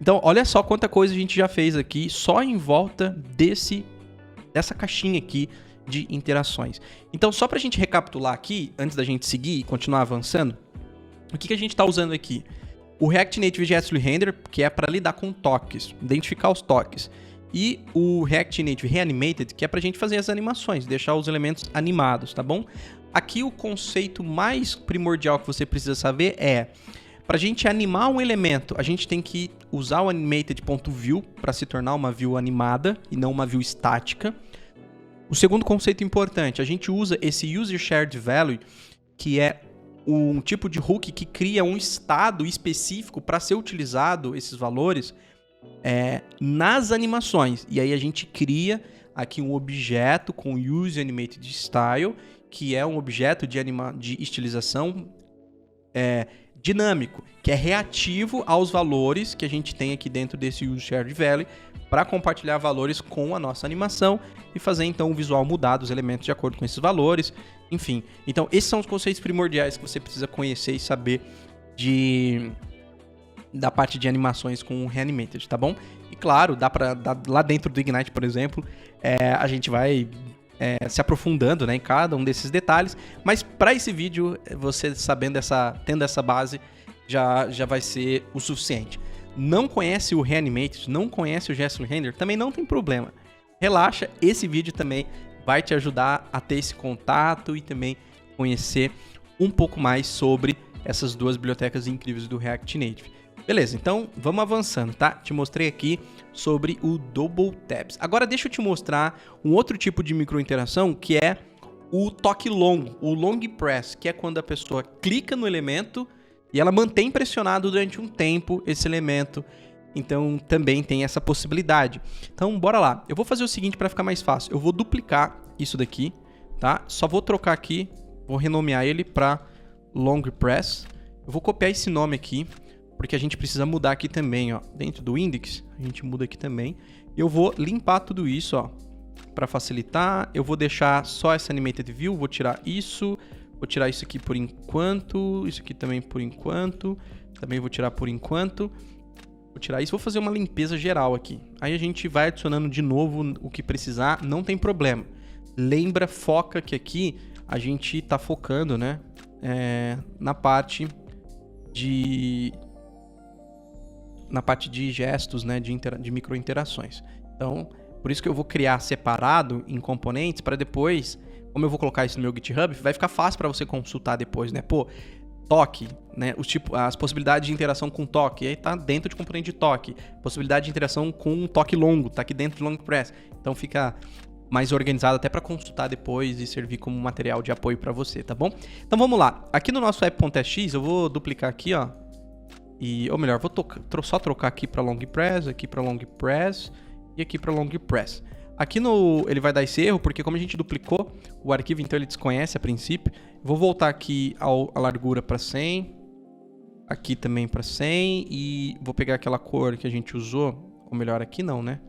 Então, olha só quanta coisa a gente já fez aqui só em volta dessa caixinha aqui de interações. Então, só para a gente recapitular aqui, antes da gente seguir e continuar avançando, o que a gente está usando aqui? O React Native JS Render, que é para lidar com toques, identificar os toques. E o React Native Reanimated, que é para a gente fazer as animações, deixar os elementos animados, tá bom? Aqui o conceito mais primordial que você precisa saber é, para a gente animar um elemento, a gente tem que usar o animated.view para se tornar uma view animada e não uma view estática. O segundo conceito importante, a gente usa esse User Shared Value, que é um tipo de hook que cria um estado específico para ser utilizado, esses valores, nas animações. E aí a gente cria aqui um objeto com Use Animated Style, que é um objeto de estilização dinâmico, que é reativo aos valores que a gente tem aqui dentro desse Use Shared Value, para compartilhar valores com a nossa animação e fazer então o visual mudar dos elementos de acordo com esses valores, enfim. Então esses são os conceitos primordiais que você precisa conhecer e saber da parte de animações com o Reanimated, tá bom? E claro, lá dentro do Ignite, por exemplo, a gente vai se aprofundando, né, em cada um desses detalhes, mas para esse vídeo, você tendo essa base, já vai ser o suficiente. Não conhece o Reanimated, não conhece o JS Render, também não tem problema. Relaxa, esse vídeo também vai te ajudar a ter esse contato e também conhecer um pouco mais sobre essas 2 bibliotecas incríveis do React Native. Beleza, então vamos avançando, tá? Te mostrei aqui sobre o Double Tabs. Agora deixa eu te mostrar um outro tipo de microinteração, que é o toque longo, o long press, que é quando a pessoa clica no elemento e ela mantém pressionado durante um tempo esse elemento. Então também tem essa possibilidade. Então bora lá. Eu vou fazer o seguinte para ficar mais fácil. Eu vou duplicar isso daqui, tá? Só vou trocar aqui, vou renomear ele para long press. Eu vou copiar esse nome aqui, porque a gente precisa mudar aqui também, ó. Dentro do index, a gente muda aqui também. Eu vou limpar tudo isso, ó, para facilitar. Eu vou deixar só essa animated view, vou tirar isso. Vou tirar isso aqui por enquanto, isso aqui também por enquanto, também vou tirar por enquanto. Vou tirar isso, vou fazer uma limpeza geral aqui. Aí a gente vai adicionando de novo o que precisar, não tem problema. Lembra, foca que aqui a gente tá focando, né, na parte de gestos, né, de micro-interações. Então, por isso que eu vou criar separado em componentes para depois, como eu vou colocar isso no meu GitHub, vai ficar fácil para você consultar depois, né? Pô, toque, né? As possibilidades de interação com toque, aí tá dentro de componente de toque. Possibilidade de interação com um toque longo, tá aqui dentro de LongPress. Então fica mais organizado até para consultar depois e servir como material de apoio para você, tá bom? Então vamos lá. Aqui no nosso app.tx, eu vou duplicar aqui, ó. Ou melhor, vou só trocar aqui para LongPress, aqui para LongPress e aqui para LongPress. Aqui ele vai dar esse erro, porque como a gente duplicou o arquivo, então ele desconhece a princípio. Vou voltar aqui a largura para 100, aqui também para 100 e vou pegar aquela cor que a gente usou, ou melhor, aqui não, né?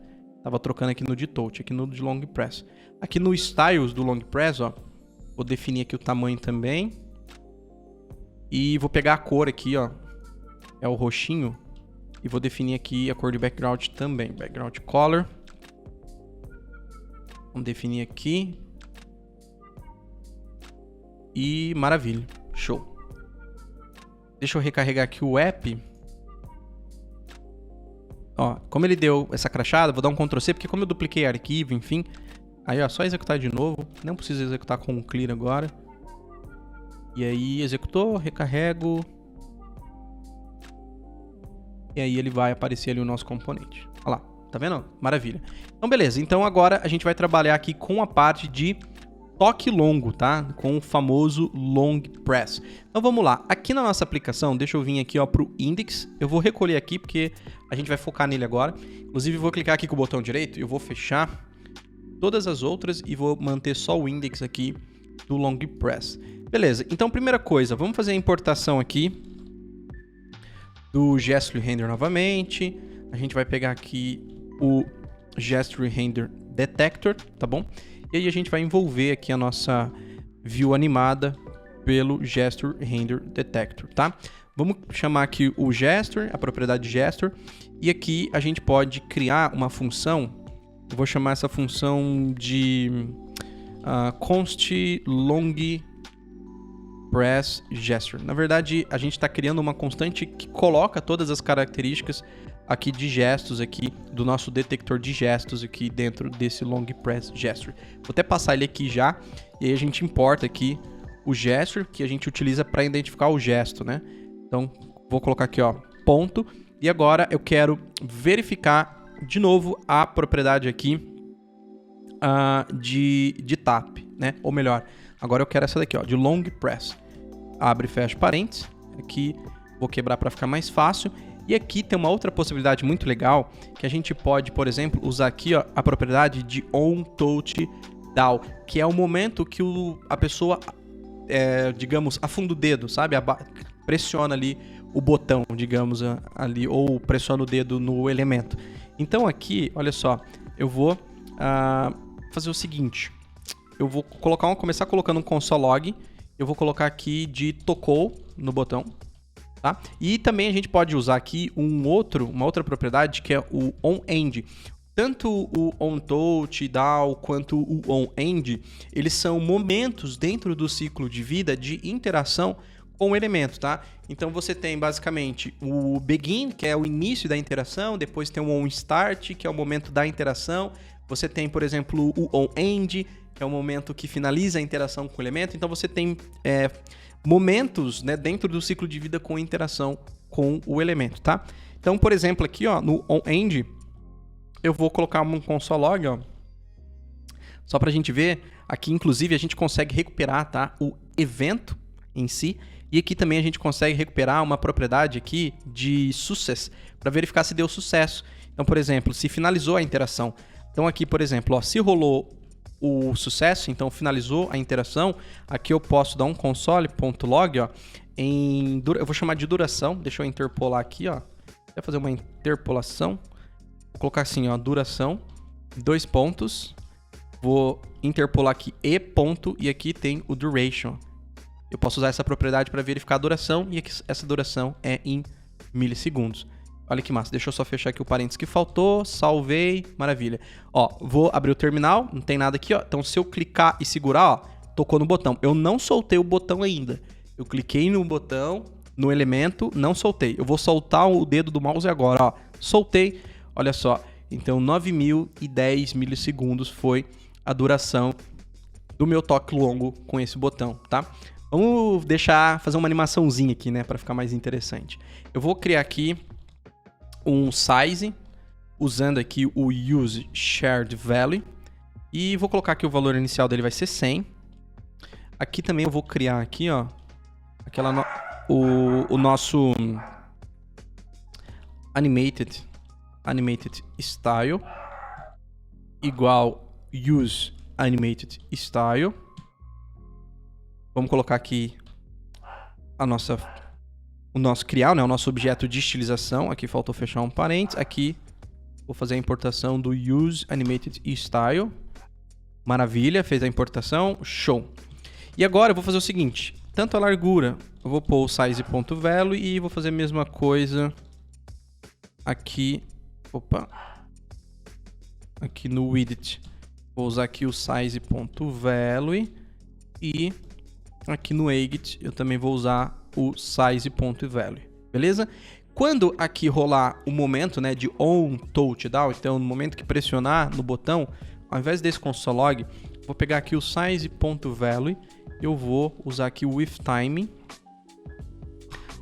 Tava trocando aqui no de Touch, aqui no de LongPress. Aqui no Styles do LongPress, ó, vou definir aqui o tamanho também. E vou pegar a cor aqui, ó, é o roxinho, e vou definir aqui a cor de background também, background color. Vamos definir aqui. E maravilha, show. Deixa eu recarregar aqui o app. Ó, como ele deu essa crachada, vou dar um Ctrl C, porque como eu dupliquei arquivo, enfim. Aí, ó, só executar de novo. Não precisa executar com o clear agora. E aí, executou, recarrego. E aí ele vai aparecer ali o nosso componente. Olha lá, tá vendo? Maravilha. Então, beleza. Então, agora a gente vai trabalhar aqui com a parte de toque longo, tá? Com o famoso LongPress. Então, vamos lá. Aqui na nossa aplicação, deixa eu vir aqui, ó, pro index. Eu vou recolher aqui, porque a gente vai focar nele agora. Inclusive, vou clicar aqui com o botão direito e eu vou fechar todas as outras e vou manter só o index aqui do LongPress. Beleza. Então, primeira coisa, vamos fazer a importação aqui do Gesture Render novamente. A gente vai pegar aqui o Gesture Render Detector, tá bom? E aí a gente vai envolver aqui a nossa view animada pelo Gesture Render Detector, tá? Vamos chamar aqui o Gesture, a propriedade Gesture, e aqui a gente pode criar uma função. Eu vou chamar essa função de const long press gesture. Na verdade, a gente está criando uma constante que coloca todas as características aqui de gestos aqui do nosso detector de gestos aqui dentro desse long press gesture. Vou até passar ele aqui já, e aí a gente importa aqui o gesture que a gente utiliza para identificar o gesto, né? Então, vou colocar aqui, ó, ponto, e agora eu quero verificar de novo a propriedade aqui de tap, né? Ou melhor, agora eu quero essa daqui, ó, de long press. Abre e fecha parênteses. Aqui vou quebrar para ficar mais fácil. E aqui tem uma outra possibilidade muito legal, que a gente pode, por exemplo, usar aqui, ó, a propriedade de onTouchDown, que é o momento que a pessoa, digamos, afunda o dedo, sabe? Pressiona ali o botão, digamos, ali, ou pressiona o dedo no elemento. Então aqui, olha só, eu vou fazer o seguinte. Eu vou começar colocando um console.log. Eu vou colocar aqui de tocou no botão, tá? E também a gente pode usar aqui uma outra propriedade que é o onEnd. Tanto o onTouchDown quanto o onEnd, eles são momentos dentro do ciclo de vida de interação com o elemento, tá? Então você tem basicamente o begin, que é o início da interação, depois tem o onStart, que é o momento da interação. Você tem, por exemplo, o onEnd, que é o momento que finaliza a interação com o elemento. Então você tem momentos, né, dentro do ciclo de vida com interação com o elemento, tá? Então, por exemplo, aqui, ó, no onEnd, eu vou colocar um console.log, ó, só para a gente ver. Aqui, inclusive, a gente consegue recuperar, tá, o evento em si. E aqui também a gente consegue recuperar uma propriedade aqui de success, para verificar se deu sucesso. Então, por exemplo, se finalizou a interação. Então aqui, por exemplo, ó, se rolou o sucesso, então finalizou a interação, aqui eu posso dar um console.log, ó, eu vou chamar de duração, deixa eu interpolar aqui, ó, vou fazer uma interpolação, vou colocar assim, ó, duração, 2 pontos, vou interpolar aqui ponto, e aqui tem o duration. Eu posso usar essa propriedade para verificar a duração, e aqui, essa duração é em milissegundos. Olha que massa. Deixa eu só fechar aqui o parênteses que faltou. Salvei. Maravilha. Ó, vou abrir o terminal. Não tem nada aqui, ó. Então, se eu clicar e segurar, ó, tocou no botão. Eu não soltei o botão ainda. Eu cliquei no botão, no elemento, não soltei. Eu vou soltar o dedo do mouse agora, ó. Soltei. Olha só. Então, 9.010 milissegundos foi a duração do meu toque longo com esse botão, tá? Vamos fazer uma animaçãozinha aqui, né, para ficar mais interessante. Eu vou criar aqui um size, usando aqui o use shared value, e vou colocar aqui o valor inicial dele vai ser 100. Aqui também eu vou criar aqui, ó, o nosso animated style igual use animated style. Vamos colocar aqui o nosso criar, né, o nosso objeto de estilização. Aqui faltou fechar um parênteses. Aqui vou fazer a importação do use animated style. Maravilha, fez a importação, show. E agora eu vou fazer o seguinte, tanto a largura, eu vou pôr o size.value e vou fazer a mesma coisa aqui, aqui no width. Vou usar aqui o size.value e aqui no exit eu também vou usar o size.value, beleza? Quando aqui rolar o momento, né, de on touchdown, então no momento que pressionar no botão, ao invés desse console log, vou pegar aqui o size.value, eu vou usar aqui o with time.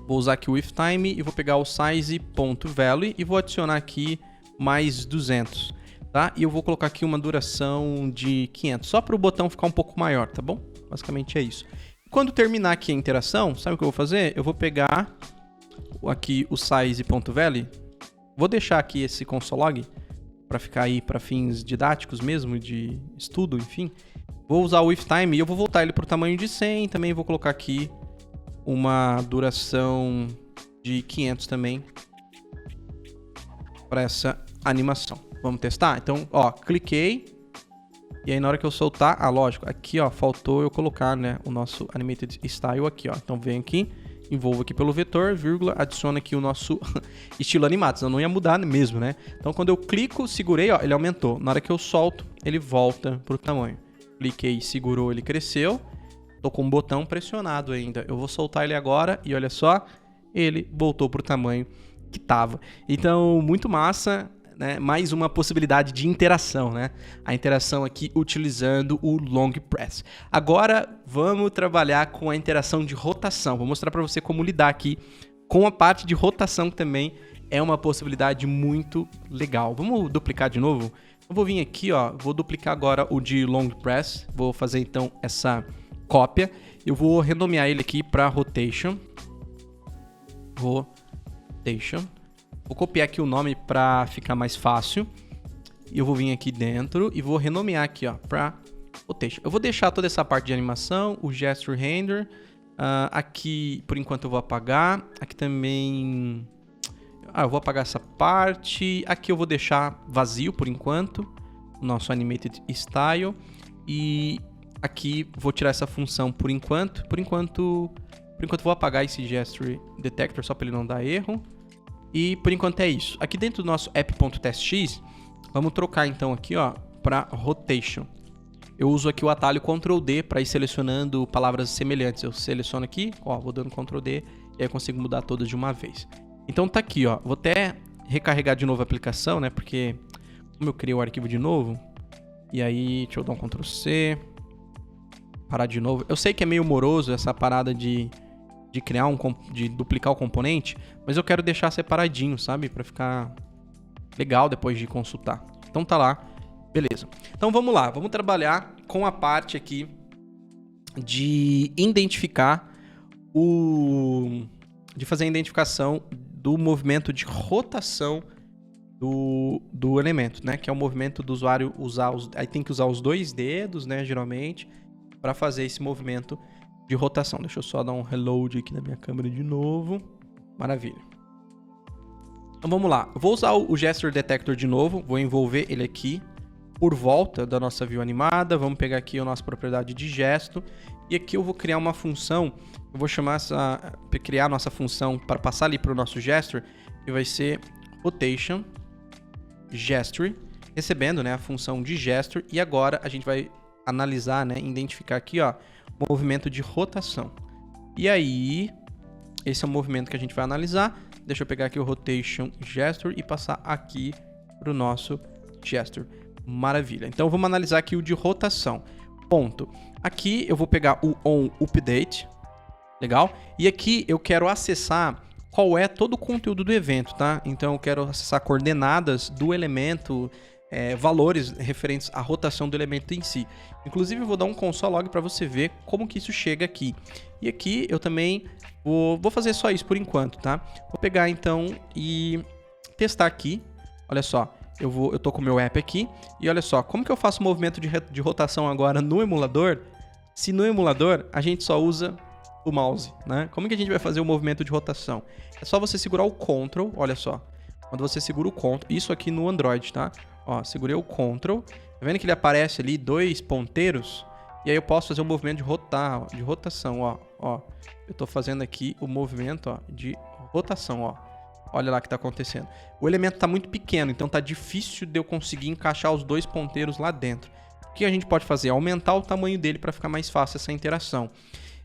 Vou usar aqui o with time e vou pegar o size.value e vou adicionar aqui mais 200, tá? E eu vou colocar aqui uma duração de 500, só para o botão ficar um pouco maior, tá bom? Basicamente é isso. Quando terminar aqui a interação, sabe o que eu vou fazer? Eu vou pegar aqui o size.value, vou deixar aqui esse console log para ficar aí para fins didáticos mesmo, de estudo, enfim. Vou usar o with time e eu vou voltar ele para o tamanho de 100, também vou colocar aqui uma duração de 500 também para essa animação. Vamos testar? Então, ó, cliquei. E aí na hora que eu soltar, lógico, aqui ó, faltou eu colocar, né, o nosso animated style aqui, ó. Então vem aqui, envolvo aqui pelo vetor, vírgula, adiciona aqui o nosso estilo animado, senão não ia mudar mesmo, né? Então quando eu clico, segurei, ó, ele aumentou. Na hora que eu solto, ele volta pro tamanho. Cliquei, segurou, ele cresceu. Tô com o botão pressionado ainda. Eu vou soltar ele agora e olha só, ele voltou pro tamanho que tava. Então, muito massa. Né? Mais uma possibilidade de interação, né? A interação aqui utilizando o long press. Agora vamos trabalhar com a interação de rotação. Vou mostrar para você como lidar aqui com a parte de rotação, que também é uma possibilidade muito legal. Vamos duplicar de novo? Eu vou vir aqui, ó, vou duplicar agora o de long press. Vou fazer então essa cópia. Eu vou renomear ele aqui para rotation. Rotation. Vou copiar aqui o nome para ficar mais fácil. E eu vou vir aqui dentro e vou renomear aqui, ó, para rotation. Eu vou deixar toda essa parte de animação, o gesture render. Aqui, por enquanto, eu vou apagar. Aqui também... eu vou apagar essa parte. Aqui eu vou deixar vazio, por enquanto, o nosso animated style. E aqui vou tirar essa função por enquanto. Por enquanto vou apagar esse gesture detector, só para ele não dar erro. E por enquanto é isso. Aqui dentro do nosso app.testx, vamos trocar então aqui, ó, para rotation. Eu uso aqui o atalho Ctrl D para ir selecionando palavras semelhantes. Eu seleciono aqui, ó, vou dando Ctrl D e aí eu consigo mudar todas de uma vez. Então tá aqui, ó. Vou até recarregar de novo a aplicação, né? Porque como eu criei o arquivo de novo, e aí deixa eu dar um Ctrl C, parar de novo. Eu sei que é meio moroso essa parada de criar de duplicar o componente, mas eu quero deixar separadinho, sabe? Para ficar legal depois de consultar. Então tá lá, beleza. Então vamos lá, vamos trabalhar com a parte aqui de identificar de fazer a identificação do movimento de rotação do elemento, né? Que é o movimento do usuário usar aí tem que usar os dois dedos, né? Geralmente, para fazer esse movimento de rotação. Deixa eu só dar um reload aqui na minha câmera de novo. Maravilha. Então vamos lá. Eu vou usar o gesture detector de novo. Vou envolver ele aqui por volta da nossa view animada. Vamos pegar aqui a nossa propriedade de gesto. E aqui eu vou criar uma função. Eu vou criar a nossa função para passar ali para o nosso gesture. E vai ser rotation, gesture, recebendo, né, a função de gesture, e agora a gente vai analisar, né, identificar aqui, ó, movimento de rotação. E aí, esse é o movimento que a gente vai analisar. Deixa eu pegar aqui o rotation gesture e passar aqui para o nosso gesture. Maravilha. Então vamos analisar aqui o de rotação. Ponto. Aqui eu vou pegar o on update. Legal? E aqui eu quero acessar qual é todo o conteúdo do evento, tá? Então eu quero acessar coordenadas do elemento, valores referentes à rotação do elemento em si. Inclusive eu vou dar um console log para você ver como que isso chega aqui. E aqui eu também vou fazer só isso por enquanto, tá? Vou pegar então e testar aqui. Olha só, eu tô com o meu app aqui e olha só, como que eu faço o movimento de rotação agora no emulador, se no emulador a gente só usa o mouse, né? Como que a gente vai fazer o movimento de rotação? É só você segurar o Ctrl, olha só. Quando você segura o Ctrl, isso aqui no Android, tá? Ó, segurei o Ctrl, tá vendo que ele aparece ali 2 ponteiros? E aí eu posso fazer um movimento de rotação, ó. Ó, eu tô fazendo aqui o movimento, ó, de rotação, ó. Olha lá o que tá acontecendo. O elemento tá muito pequeno, então tá difícil de eu conseguir encaixar os 2 ponteiros lá dentro. O que a gente pode fazer? Aumentar o tamanho dele para ficar mais fácil essa interação.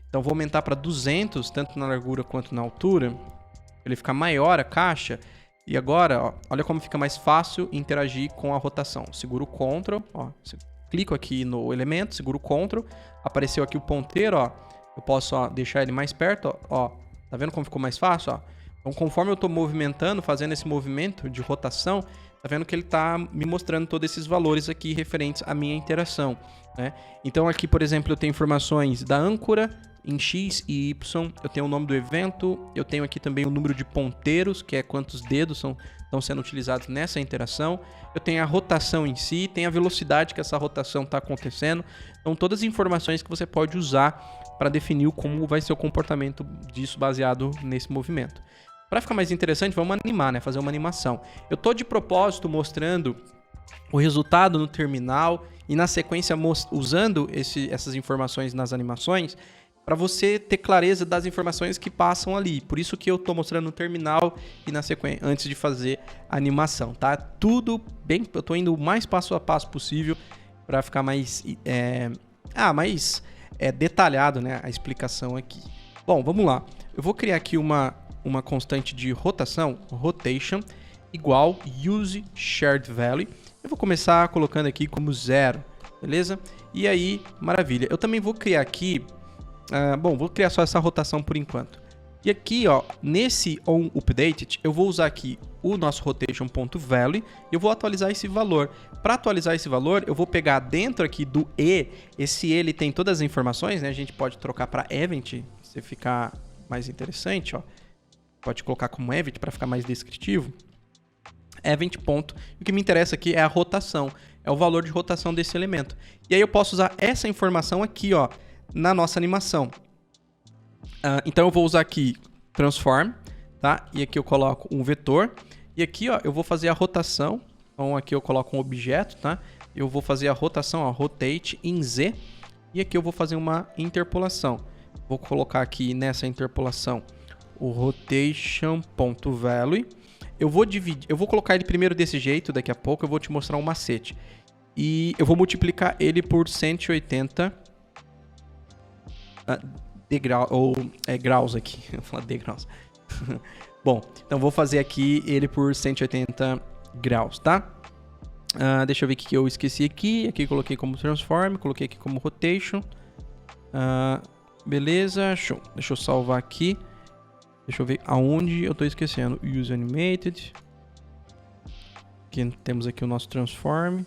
Então vou aumentar para 200, tanto na largura quanto na altura, para ele ficar maior a caixa. E agora, ó, olha como fica mais fácil interagir com a rotação. Seguro o Ctrl, ó, clico aqui no elemento, seguro o Ctrl, apareceu aqui o ponteiro, ó. Eu posso, ó, deixar ele mais perto, ó. Tá vendo como ficou mais fácil, ó? Então, conforme eu estou movimentando, fazendo esse movimento de rotação, tá vendo que ele está me mostrando todos esses valores aqui referentes à minha interação, né? Então, aqui, por exemplo, eu tenho informações da âncora em X e Y, eu tenho o nome do evento, eu tenho aqui também o número de ponteiros, que é quantos dedos estão sendo utilizados nessa interação, eu tenho a rotação em si, tem a velocidade que essa rotação está acontecendo, então todas as informações que você pode usar para definir como vai ser o comportamento disso baseado nesse movimento. Para ficar mais interessante, vamos animar, né? Fazer uma animação. Eu tô de propósito mostrando o resultado no terminal e na sequência usando essas informações nas animações para você ter clareza das informações que passam ali. Por isso que eu tô mostrando no terminal e na sequência antes de fazer a animação, tá? Tudo bem, eu tô indo o mais passo a passo possível para ficar mais detalhado, né, a explicação aqui. Bom, vamos lá. Eu vou criar aqui uma constante de rotação, rotation, igual use shared value. Eu vou começar colocando aqui como 0, beleza? E aí, maravilha. Eu também vou criar aqui, vou criar só essa rotação por enquanto. E aqui, ó, nesse onUpdated, eu vou usar aqui o nosso rotation.value e eu vou atualizar esse valor. Para atualizar esse valor, eu vou pegar dentro aqui do E, esse E ele tem todas as informações, né? A gente pode trocar para event, se ficar mais interessante, ó. Pode colocar como event para ficar mais descritivo. Event ponto. O que me interessa aqui é a rotação, é o valor de rotação desse elemento. E aí eu posso usar essa informação aqui, ó, na nossa animação. Então eu vou usar aqui transform, tá? E aqui eu coloco um vetor. E aqui, ó, eu vou fazer a rotação. Então aqui eu coloco um objeto, tá? Eu vou fazer a rotação, ó, rotate em Z. E aqui eu vou fazer uma interpolação. Vou colocar aqui nessa interpolação o rotation.value. Eu vou colocar ele primeiro desse jeito, daqui a pouco eu vou te mostrar um macete. E eu vou multiplicar ele por 180 graus aqui. Eu vou falar degraus. Bom, então vou fazer aqui ele por 180 graus, tá? Deixa eu ver o que eu esqueci aqui. Aqui eu coloquei como transform, coloquei aqui como rotation. Beleza, show. Deixa eu salvar aqui. Deixa eu ver aonde eu tô esquecendo. Use Animated. Aqui temos aqui o nosso Transform.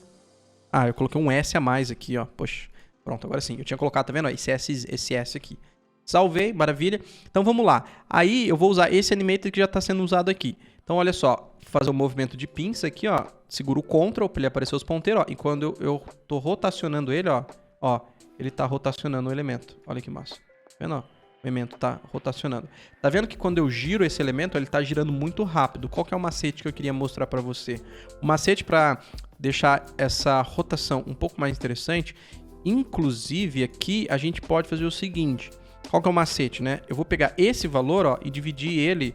Eu coloquei um S a mais aqui, ó. Poxa, pronto, agora sim. Eu tinha colocado, tá vendo? Esse S aqui. Salvei, maravilha. Então vamos lá. Aí eu vou usar esse Animated que já tá sendo usado aqui. Então olha só, fazer um movimento de pinça aqui, ó. Seguro o Ctrl para ele aparecer os ponteiros, ó. E quando eu tô rotacionando ele, ó, ele tá rotacionando o elemento. Olha que massa. Tá vendo, ó? O elemento está rotacionando. Tá vendo que quando eu giro esse elemento, ele está girando muito rápido. Qual que é o macete que eu queria mostrar para você? O macete para deixar essa rotação um pouco mais interessante, inclusive aqui a gente pode fazer o seguinte. Qual que é o macete, né? Eu vou pegar esse valor, ó, e dividir ele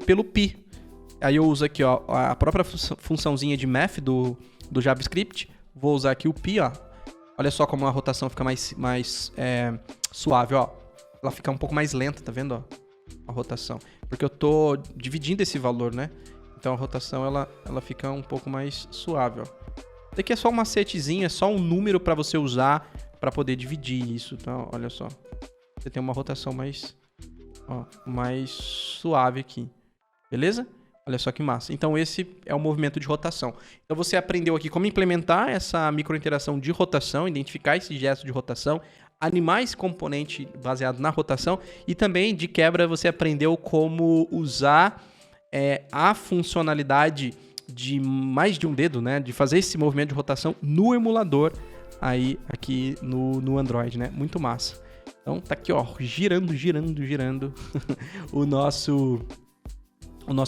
pelo π. Aí eu uso aqui, ó, a própria funçãozinha de math do JavaScript. Vou usar aqui o pi, ó. Olha só como a rotação fica mais suave, ó. Ela fica um pouco mais lenta, tá vendo, ó? A rotação. Porque eu tô dividindo esse valor, né? Então a rotação, ela fica um pouco mais suave, ó. Isso aqui é só um macetezinho, é só um número para você usar para poder dividir isso. Então, olha só. Você tem uma rotação mais suave aqui. Beleza? Olha só que massa. Então, esse é o movimento de rotação. Então, você aprendeu aqui como implementar essa microinteração de rotação, identificar esse gesto de rotação, animar esse componente baseado na rotação e também, de quebra, você aprendeu como usar a funcionalidade de mais de um dedo, né? De fazer esse movimento de rotação no emulador aí aqui no Android, né? Muito massa. Então, tá aqui, ó, girando o nosso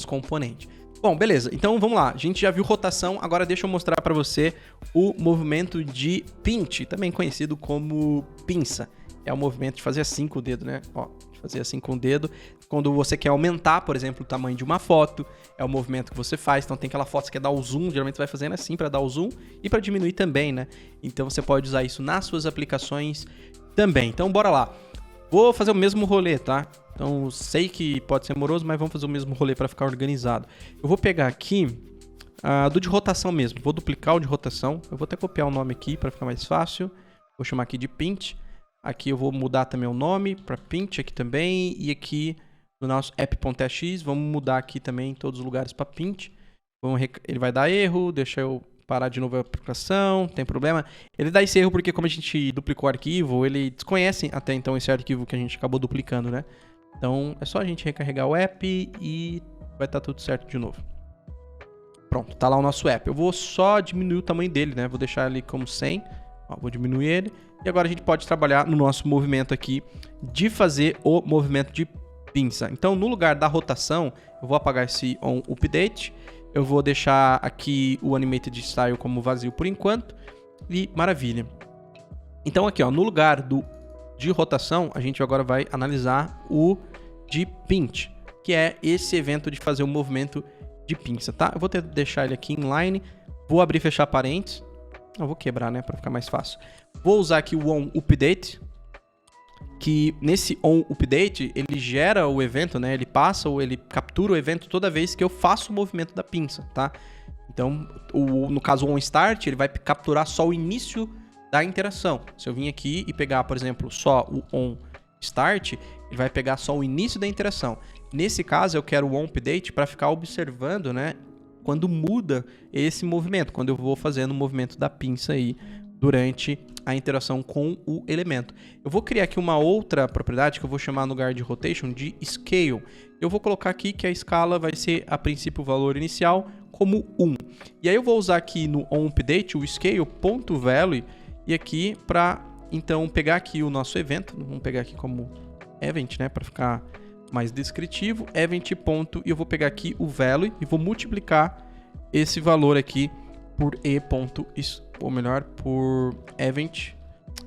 componente. Bom, beleza. Então, vamos lá. A gente já viu rotação. Agora, deixa eu mostrar para você o movimento de pinch, também conhecido como pinça. É o movimento de fazer assim com o dedo, né? Ó, de fazer assim com o dedo. Quando você quer aumentar, por exemplo, o tamanho de uma foto, é o movimento que você faz. Então, tem aquela foto que você quer dar o zoom, geralmente você vai fazendo assim para dar o zoom e para diminuir também, né? Então, você pode usar isso nas suas aplicações também. Então, bora lá. Vou fazer o mesmo rolê, tá? Então, sei que pode ser moroso, mas vamos fazer o mesmo rolê para ficar organizado. Eu vou pegar aqui do de rotação mesmo. Vou duplicar o de rotação. Eu vou até copiar o nome aqui para ficar mais fácil. Vou chamar aqui de pinch. Aqui eu vou mudar também o nome para pinch aqui também. E aqui no nosso app.tx, vamos mudar aqui também em todos os lugares para pinch. Ele vai dar erro, deixa eu parar de novo a aplicação, não tem problema. Ele dá esse erro porque como a gente duplicou o arquivo, ele desconhece até então esse arquivo que a gente acabou duplicando, né? Então, é só a gente recarregar o app e vai estar tudo certo de novo. Pronto, tá lá o nosso app. Eu vou só diminuir o tamanho dele, né? Vou deixar ele como 100. Ó, vou diminuir ele. E agora a gente pode trabalhar no nosso movimento aqui de fazer o movimento de pinça. Então, no lugar da rotação, eu vou apagar esse onUpdate. Eu vou deixar aqui o Animated Style como vazio por enquanto. E maravilha. Então, aqui, ó, no lugar de rotação, a gente agora vai analisar o de pinch, que é esse evento de fazer o movimento de pinça, tá? Eu vou deixar ele aqui inline, vou abrir e fechar parênteses, eu vou quebrar, né, para ficar mais fácil. Vou usar aqui o onUpdate, que nesse onUpdate ele gera o evento, né, ele captura o evento toda vez que eu faço o movimento da pinça, tá? Então, no caso o onStart, ele vai capturar só o início da interação. Se eu vim aqui e pegar, por exemplo, só o onStart, ele vai pegar só o início da interação. Nesse caso, eu quero o onUpdate para ficar observando, né, quando muda esse movimento, quando eu vou fazendo o movimento da pinça aí durante a interação com o elemento. Eu vou criar aqui uma outra propriedade que eu vou chamar no lugar de rotation de scale. Eu vou colocar aqui que a escala vai ser, a princípio, o valor inicial como 1. E aí eu vou usar aqui no onUpdate o scale.value e aqui para, então, pegar aqui o nosso evento. Vamos pegar aqui como event, né, para ficar mais descritivo. Event. E eu vou pegar aqui o value e vou multiplicar esse valor aqui por por event.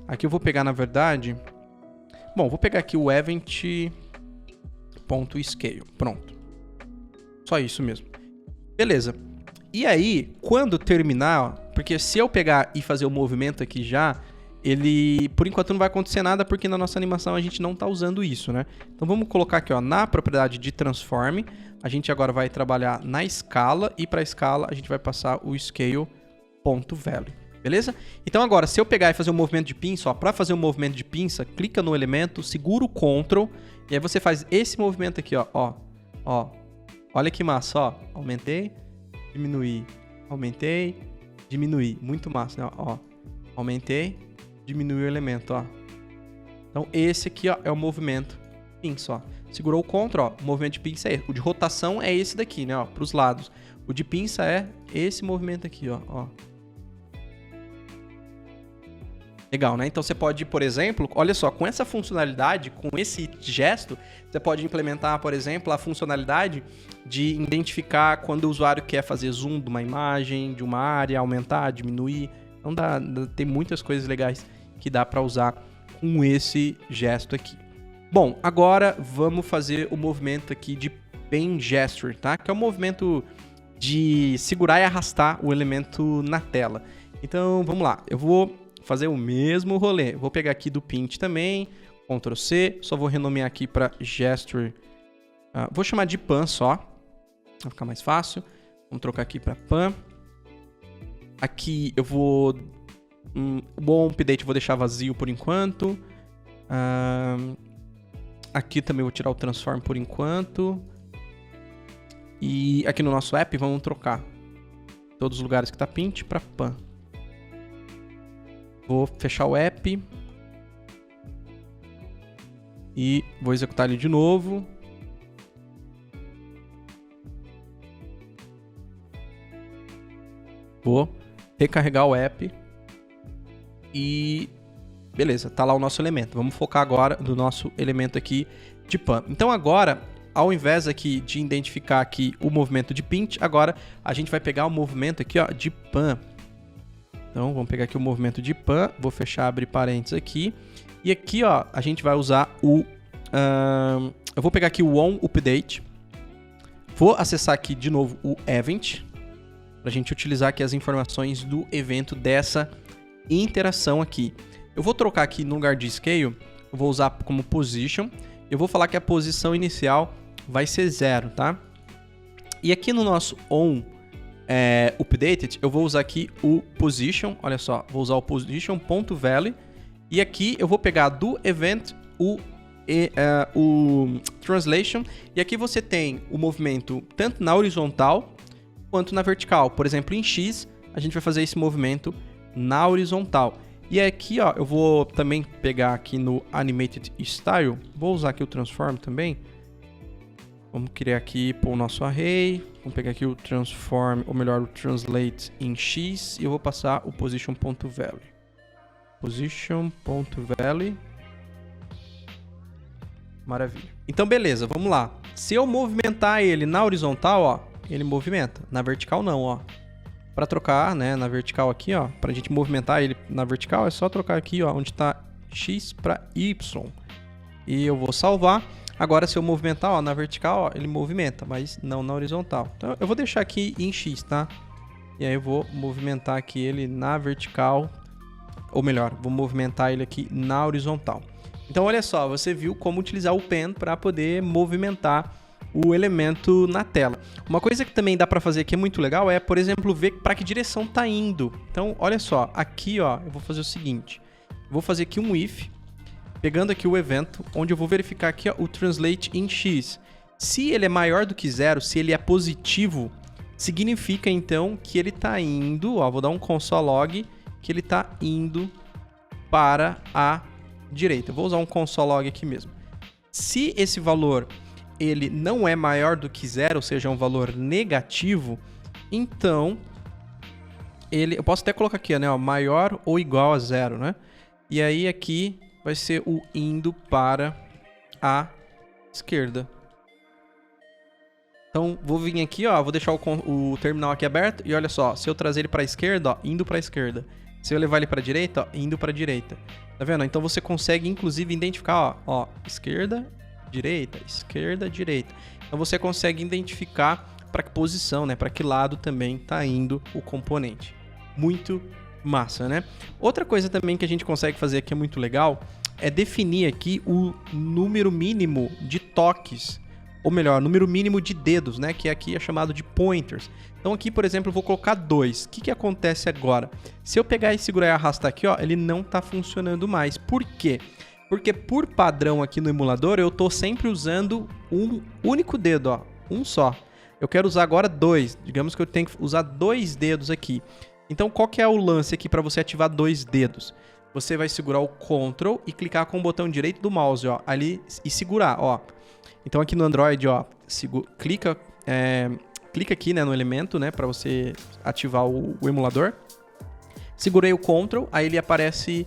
Aqui eu vou pegar, na verdade... Bom, vou pegar aqui o event.scale. Pronto. Só isso mesmo. Beleza. E aí, quando terminar... Porque se eu pegar e fazer o movimento aqui já... Ele, por enquanto, não vai acontecer nada porque na nossa animação a gente não está usando isso, né? Então vamos colocar aqui, ó, na propriedade de transform. A gente agora vai trabalhar na escala e para a escala a gente vai passar o scale.value, beleza? Então agora, se eu pegar e fazer um movimento de pinça, ó, para fazer um movimento de pinça, clica no elemento, segura o Ctrl e aí você faz esse movimento aqui, ó. Olha que massa, ó. Aumentei, diminuí, aumentei, diminuí. Muito massa, né? Ó, aumentei, diminuir o elemento, ó. Então, esse aqui, ó, é o movimento pinça, ó. Segurou o Ctrl, ó, o movimento de pinça é esse. O de rotação é esse daqui, né, ó, pros lados. O de pinça é esse movimento aqui, ó. Legal, né? Então, você pode, por exemplo, olha só, com essa funcionalidade, com esse gesto, você pode implementar, por exemplo, a funcionalidade de identificar quando o usuário quer fazer zoom de uma imagem, de uma área, aumentar, diminuir. Então, tem muitas coisas legais que dá para usar com esse gesto aqui. Bom, agora vamos fazer o movimento aqui de Pen Gesture, tá? Que é o movimento de segurar e arrastar o elemento na tela. Então, vamos lá. Eu vou fazer o mesmo rolê. Vou pegar aqui do Paint também, Ctrl C, só vou renomear aqui para Gesture. Vou chamar de Pan só, vai ficar mais fácil. Vamos trocar aqui para Pan. Aqui eu vou... o Bom Update eu vou deixar vazio por enquanto. Aqui também vou tirar o Transform por enquanto. E aqui no nosso app vamos trocar todos os lugares que está Paint para Pan. Vou fechar o app. E vou executar ele de novo. Vou recarregar o app. E beleza, tá lá o nosso elemento. Vamos focar agora no nosso elemento aqui de Pan. Então agora, ao invés aqui de identificar aqui o movimento de Paint, agora a gente vai pegar o movimento aqui, ó, de Pan. Então, vamos pegar aqui o movimento de Pan, vou fechar, abrir parênteses aqui. E aqui, ó, a gente vai usar o... eu vou pegar aqui o On Update. Vou acessar aqui de novo o Event, para a gente utilizar aqui as informações do evento dessa interação aqui. Eu vou trocar aqui no lugar de Scale, eu vou usar como Position. Eu vou falar que a posição inicial vai ser 0, tá? E aqui no nosso On Updated, eu vou usar aqui o Position, olha só, vou usar o Position.Value, e aqui eu vou pegar do Event o Translation, e aqui você tem o movimento tanto na horizontal quanto na vertical. Por exemplo, em X, a gente vai fazer esse movimento na horizontal. E aqui, ó, eu vou também pegar aqui no Animated Style, vou usar aqui o Transform também. Vamos criar aqui o nosso array, vamos pegar aqui o Transform, ou melhor, o Translate em X, e eu vou passar o Position.Value. Position.Value. Maravilha. Então, beleza, vamos lá. Se eu movimentar ele na horizontal, ó, ele movimenta. Na vertical, não, ó. Para trocar, né, na vertical aqui, ó, para a gente movimentar ele na vertical, é só trocar aqui, ó, onde está X para Y. E eu vou salvar. Agora, se eu movimentar, ó, na vertical, ó, ele movimenta, mas não na horizontal. Então, eu vou deixar aqui em X, tá? E aí eu vou movimentar aqui ele na vertical, ou melhor, vou movimentar ele aqui na horizontal. Então, olha só, você viu como utilizar o Pen para poder movimentar o elemento na tela. Uma coisa que também dá para fazer aqui é muito legal é, por exemplo, ver para que direção está indo. Então, olha só, aqui, ó, eu vou fazer o seguinte. Vou fazer aqui um if, pegando aqui o evento, onde eu vou verificar aqui, ó, o Translate em X. Se ele é maior do que 0, se ele é positivo, significa então que ele está indo, ó, vou dar um console log, que ele está indo para a direita. Eu vou usar um console log aqui mesmo. Se esse valor ele não é maior do que 0, ou seja, é um valor negativo, então eu posso até colocar aqui, né, ó, maior ou igual a 0, né? E aí aqui vai ser o indo para a esquerda. Então, vou vir aqui, ó, vou deixar o terminal aqui aberto e olha só, se eu trazer ele para a esquerda, ó, indo para a esquerda. Se eu levar ele para a direita, ó, indo para a direita. Tá vendo? Então você consegue inclusive identificar, ó, esquerda, direita, direita. Então você consegue identificar para que posição, né, para que lado também está indo o componente. Muito massa, né? Outra coisa também que a gente consegue fazer aqui é muito legal é definir aqui o número mínimo de toques, ou melhor, número mínimo de dedos, né, que aqui é chamado de pointers. Então aqui, por exemplo, eu vou colocar 2. O que acontece agora? Se eu pegar e segurar e arrastar aqui, ó, ele não está funcionando mais. Por quê? Porque por padrão aqui no emulador, eu estou sempre usando um único dedo, ó, um só. Eu quero usar agora 2. Digamos que eu tenho que usar 2 dedos aqui. Então, qual que é o lance aqui para você ativar 2 dedos? Você vai segurar o Ctrl e clicar com o botão direito do mouse, ó, ali e segurar, ó. Então, aqui no Android, ó, clica aqui, né, no elemento, né, para você ativar o emulador. Segurei o Ctrl, aí ele aparece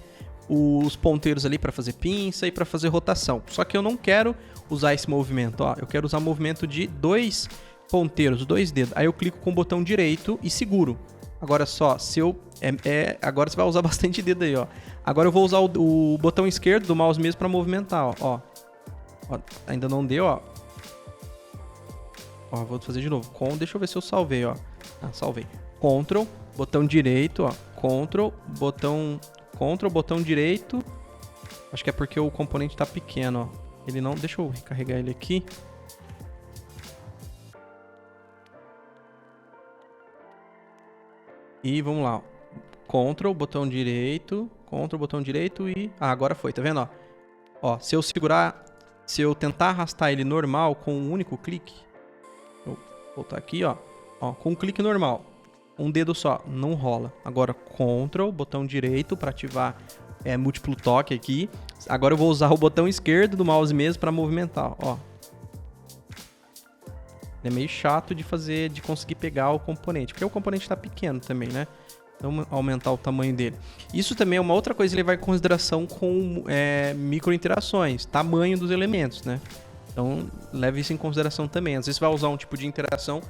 os ponteiros ali para fazer pinça e para fazer rotação. Só que eu não quero usar esse movimento, ó. Eu quero usar o movimento de 2 ponteiros, 2 dedos. Aí eu clico com o botão direito e seguro. Agora só, se eu... agora você vai usar bastante dedo aí, ó. Agora eu vou usar o botão esquerdo do mouse mesmo para movimentar, ó. Ó. Ainda não deu, ó. Ó, vou fazer de novo. Deixa eu ver se eu salvei, ó. Ah, salvei. Ctrl, botão direito, ó. Ctrl, botão direito. Acho que é porque o componente tá pequeno, ó. Ele não... Deixa eu recarregar ele aqui. E vamos lá, ó. Ctrl, botão direito e... Ah, agora foi, tá vendo, ó? Ó, se eu segurar... Se eu tentar arrastar ele normal com um único clique... Vou voltar aqui, ó. Ó, com um clique normal. Um dedo só, não rola. Agora, Ctrl, botão direito para ativar múltiplo toque aqui. Agora eu vou usar o botão esquerdo do mouse mesmo para movimentar, ó. É meio chato de conseguir pegar o componente, porque o componente está pequeno também, né? Então, aumentar o tamanho dele. Isso também é uma outra coisa que ele vai em consideração com micro interações, tamanho dos elementos, né? Então, leve isso em consideração também. Às vezes você vai usar um tipo de interação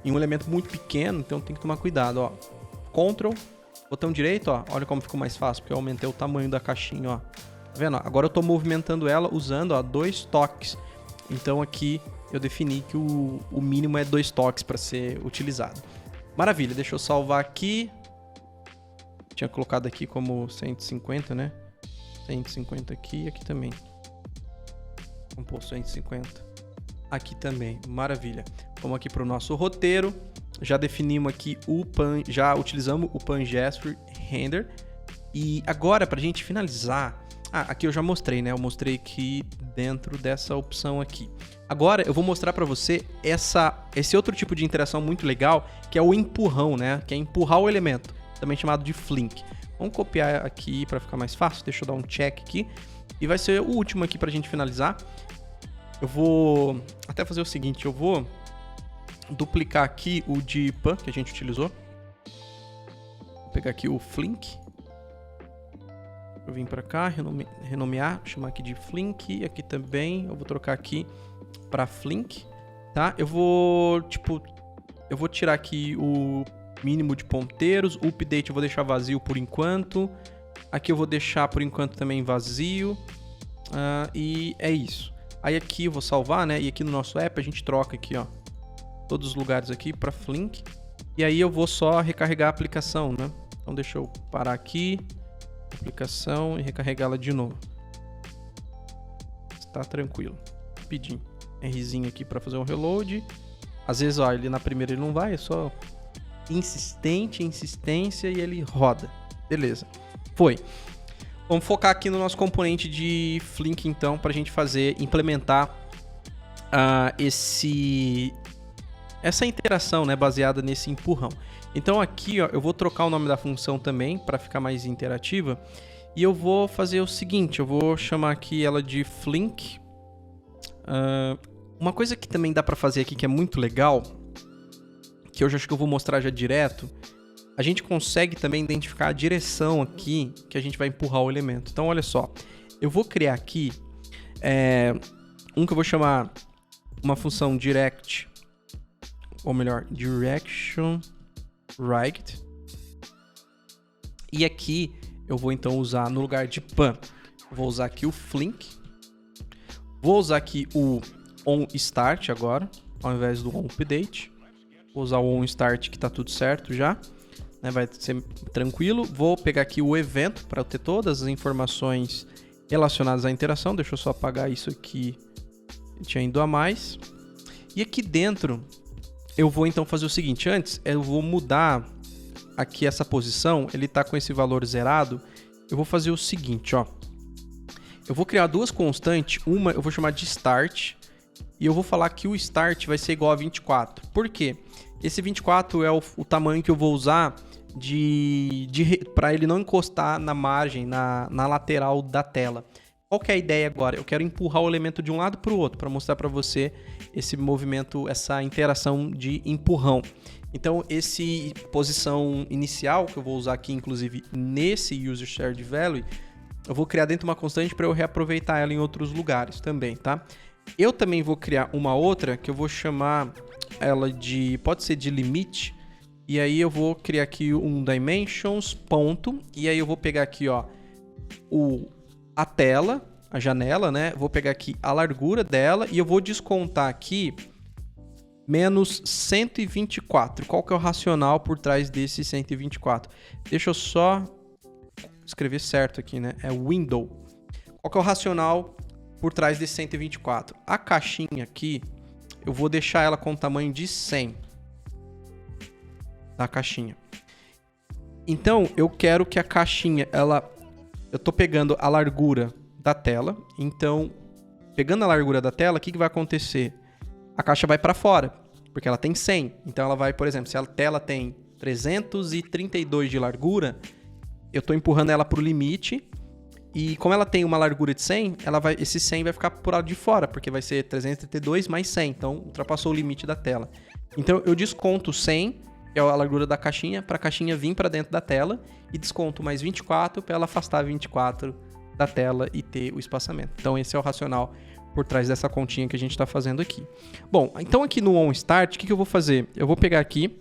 em um elemento muito pequeno, então tem que tomar cuidado, ó. Ctrl, botão direito, ó. Olha como ficou mais fácil, porque eu aumentei o tamanho da caixinha, ó. Tá vendo? Agora eu estou movimentando ela usando, ó, 2 toques. Então aqui eu defini que o mínimo é 2 toques para ser utilizado. Maravilha, deixa eu salvar aqui. Tinha colocado aqui como 150, né? 150 aqui, aqui também. Vamos pôr 150. Aqui também, maravilha. Vamos aqui para o nosso roteiro. Já definimos aqui já utilizamos o Pan Gesture Render. E agora, para a gente finalizar... Ah, aqui eu já mostrei, né? Eu mostrei aqui dentro dessa opção aqui. Agora eu vou mostrar para você esse outro tipo de interação muito legal, que é o empurrão, né? Que é empurrar o elemento, também chamado de Flink. Vamos copiar aqui para ficar mais fácil. Deixa eu dar um check aqui. E vai ser o último aqui para a gente finalizar. Eu vou até fazer o seguinte, eu vou duplicar aqui o de Pan que a gente utilizou. Vou pegar aqui o Flink. Eu vim para cá, renomear, chamar aqui de Flink. Aqui também, eu vou trocar aqui para Flink, tá? Eu vou tirar aqui o mínimo de ponteiros. O update eu vou deixar vazio por enquanto. Aqui eu vou deixar por enquanto também vazio. E é isso. Aí aqui eu vou salvar, né? E aqui no nosso app a gente troca aqui, ó, todos os lugares aqui para Flink. E aí eu vou só recarregar a aplicação, né? Então deixa eu parar aqui. Aplicação e recarregá-la de novo. Está tranquilo. Rapidinho. Rzinho aqui para fazer um reload. Às vezes, ó, ele na primeira ele não vai, é só insistência e ele roda. Beleza. Foi. Vamos focar aqui no nosso componente de Flink então, para a gente implementar essa interação, né, baseada nesse empurrão. Então aqui, ó, eu vou trocar o nome da função também para ficar mais interativa. E eu vou fazer o seguinte, eu vou chamar aqui ela de Flink. Uma coisa que também dá para fazer aqui que é muito legal, que eu já acho que eu vou mostrar já direto, a gente consegue também identificar a direção aqui que a gente vai empurrar o elemento. Então olha só, eu vou criar aqui que eu vou chamar uma função direct, ou melhor, direction right. E aqui eu vou então usar no lugar de pan, vou usar aqui o Flink. Vou usar aqui o onStart agora, ao invés do onUpdate. Vou usar o onStart que está tudo certo já, né? Vai ser tranquilo. Vou pegar aqui o evento para eu ter todas as informações relacionadas à interação. Deixa eu só apagar isso aqui que tinha ido a mais. E aqui dentro eu vou então fazer o seguinte, antes eu vou mudar aqui essa posição, ele está com esse valor zerado, eu vou fazer o seguinte, ó, eu vou criar duas constantes, uma eu vou chamar de start, e eu vou falar que o start vai ser igual a 24, por quê? Esse 24 é o tamanho que eu vou usar para ele não encostar na margem, na lateral da tela. Qual que é a ideia agora? Eu quero empurrar o elemento de um lado para o outro, para mostrar para você esse movimento, essa interação de empurrão. Então, esse posição inicial, que eu vou usar aqui, inclusive, nesse user shared value, eu vou criar dentro de uma constante para eu reaproveitar ela em outros lugares também, tá? Eu também vou criar uma outra, que eu vou chamar ela de, pode ser de limite, e aí eu vou criar aqui um dimensions, ponto, e aí eu vou pegar aqui, ó, a tela, a janela, né? Vou pegar aqui a largura dela e eu vou descontar aqui menos 124. Qual que é o racional por trás desse 124? Deixa eu só escrever certo aqui, né? É window. Qual que é o racional por trás desse 124? A caixinha aqui, eu vou deixar ela com o tamanho de 100 da caixinha. Então, eu quero que a caixinha, eu tô pegando a largura da tela. Então, pegando a largura da tela, o que vai acontecer? A caixa vai para fora, porque ela tem 100. Então, ela vai, por exemplo, se a tela tem 332 de largura, eu tô empurrando ela pro limite. E como ela tem uma largura de 100, esse 100 vai ficar por lado de fora, porque vai ser 332 mais 100. Então, ultrapassou o limite da tela. Então, eu desconto 100, que é a largura da caixinha, para a caixinha vir para dentro da tela. E desconto mais 24 para ela afastar 24 da tela e ter o espaçamento. Então, esse é o racional por trás dessa continha que a gente está fazendo aqui. Bom, então aqui no onStart, o que eu vou fazer? Eu vou pegar aqui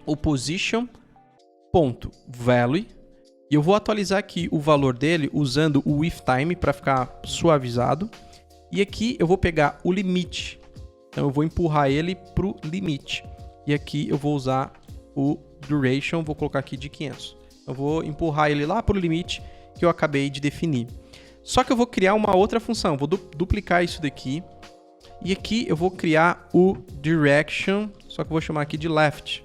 o position.value e eu vou atualizar aqui o valor dele usando o ifTime para ficar suavizado. E aqui eu vou pegar o limite. Então eu vou empurrar ele para o limite. E aqui eu vou usar o duration, vou colocar aqui de 500. Eu vou empurrar ele lá para o limite que eu acabei de definir. Só que eu vou criar uma outra função, vou duplicar isso daqui. E aqui eu vou criar o direction, só que eu vou chamar aqui de left.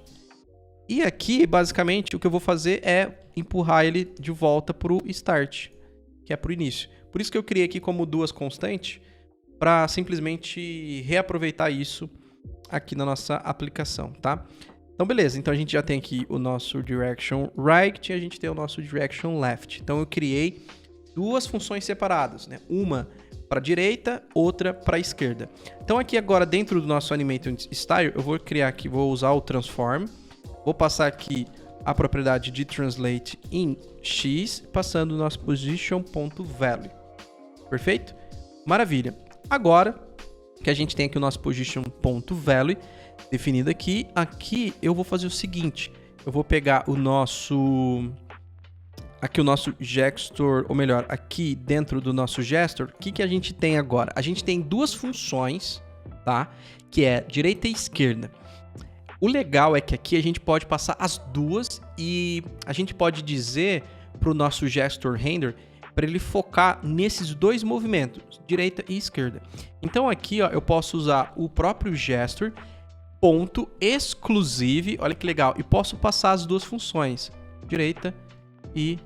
E aqui, basicamente, o que eu vou fazer é empurrar ele de volta para o start, que é para o início. Por isso que eu criei aqui como duas constantes, para simplesmente reaproveitar isso aqui na nossa aplicação, tá? Então, beleza. Então, a gente já tem aqui o nosso direction right e a gente tem o nosso direction left. Então, eu criei duas funções separadas, né? Uma para a direita, outra para a esquerda. Então, aqui agora, dentro do nosso Animated Style, eu vou criar aqui, vou usar o Transform. Vou passar aqui a propriedade de Translate in X, passando o nosso Position.value. Perfeito? Maravilha. Agora que a gente tem aqui o nosso Position.value definido aqui, eu vou fazer o seguinte. Eu vou pegar o nosso gestor, ou melhor, aqui dentro do nosso gestor, o que a gente tem agora? A gente tem duas funções, tá? Que é direita e esquerda. O legal é que aqui a gente pode passar as duas e a gente pode dizer para o nosso gestor render para ele focar nesses dois movimentos, direita e esquerda. Então aqui, ó, eu posso usar o próprio gestor ponto exclusive, olha que legal, e posso passar as duas funções, direita e,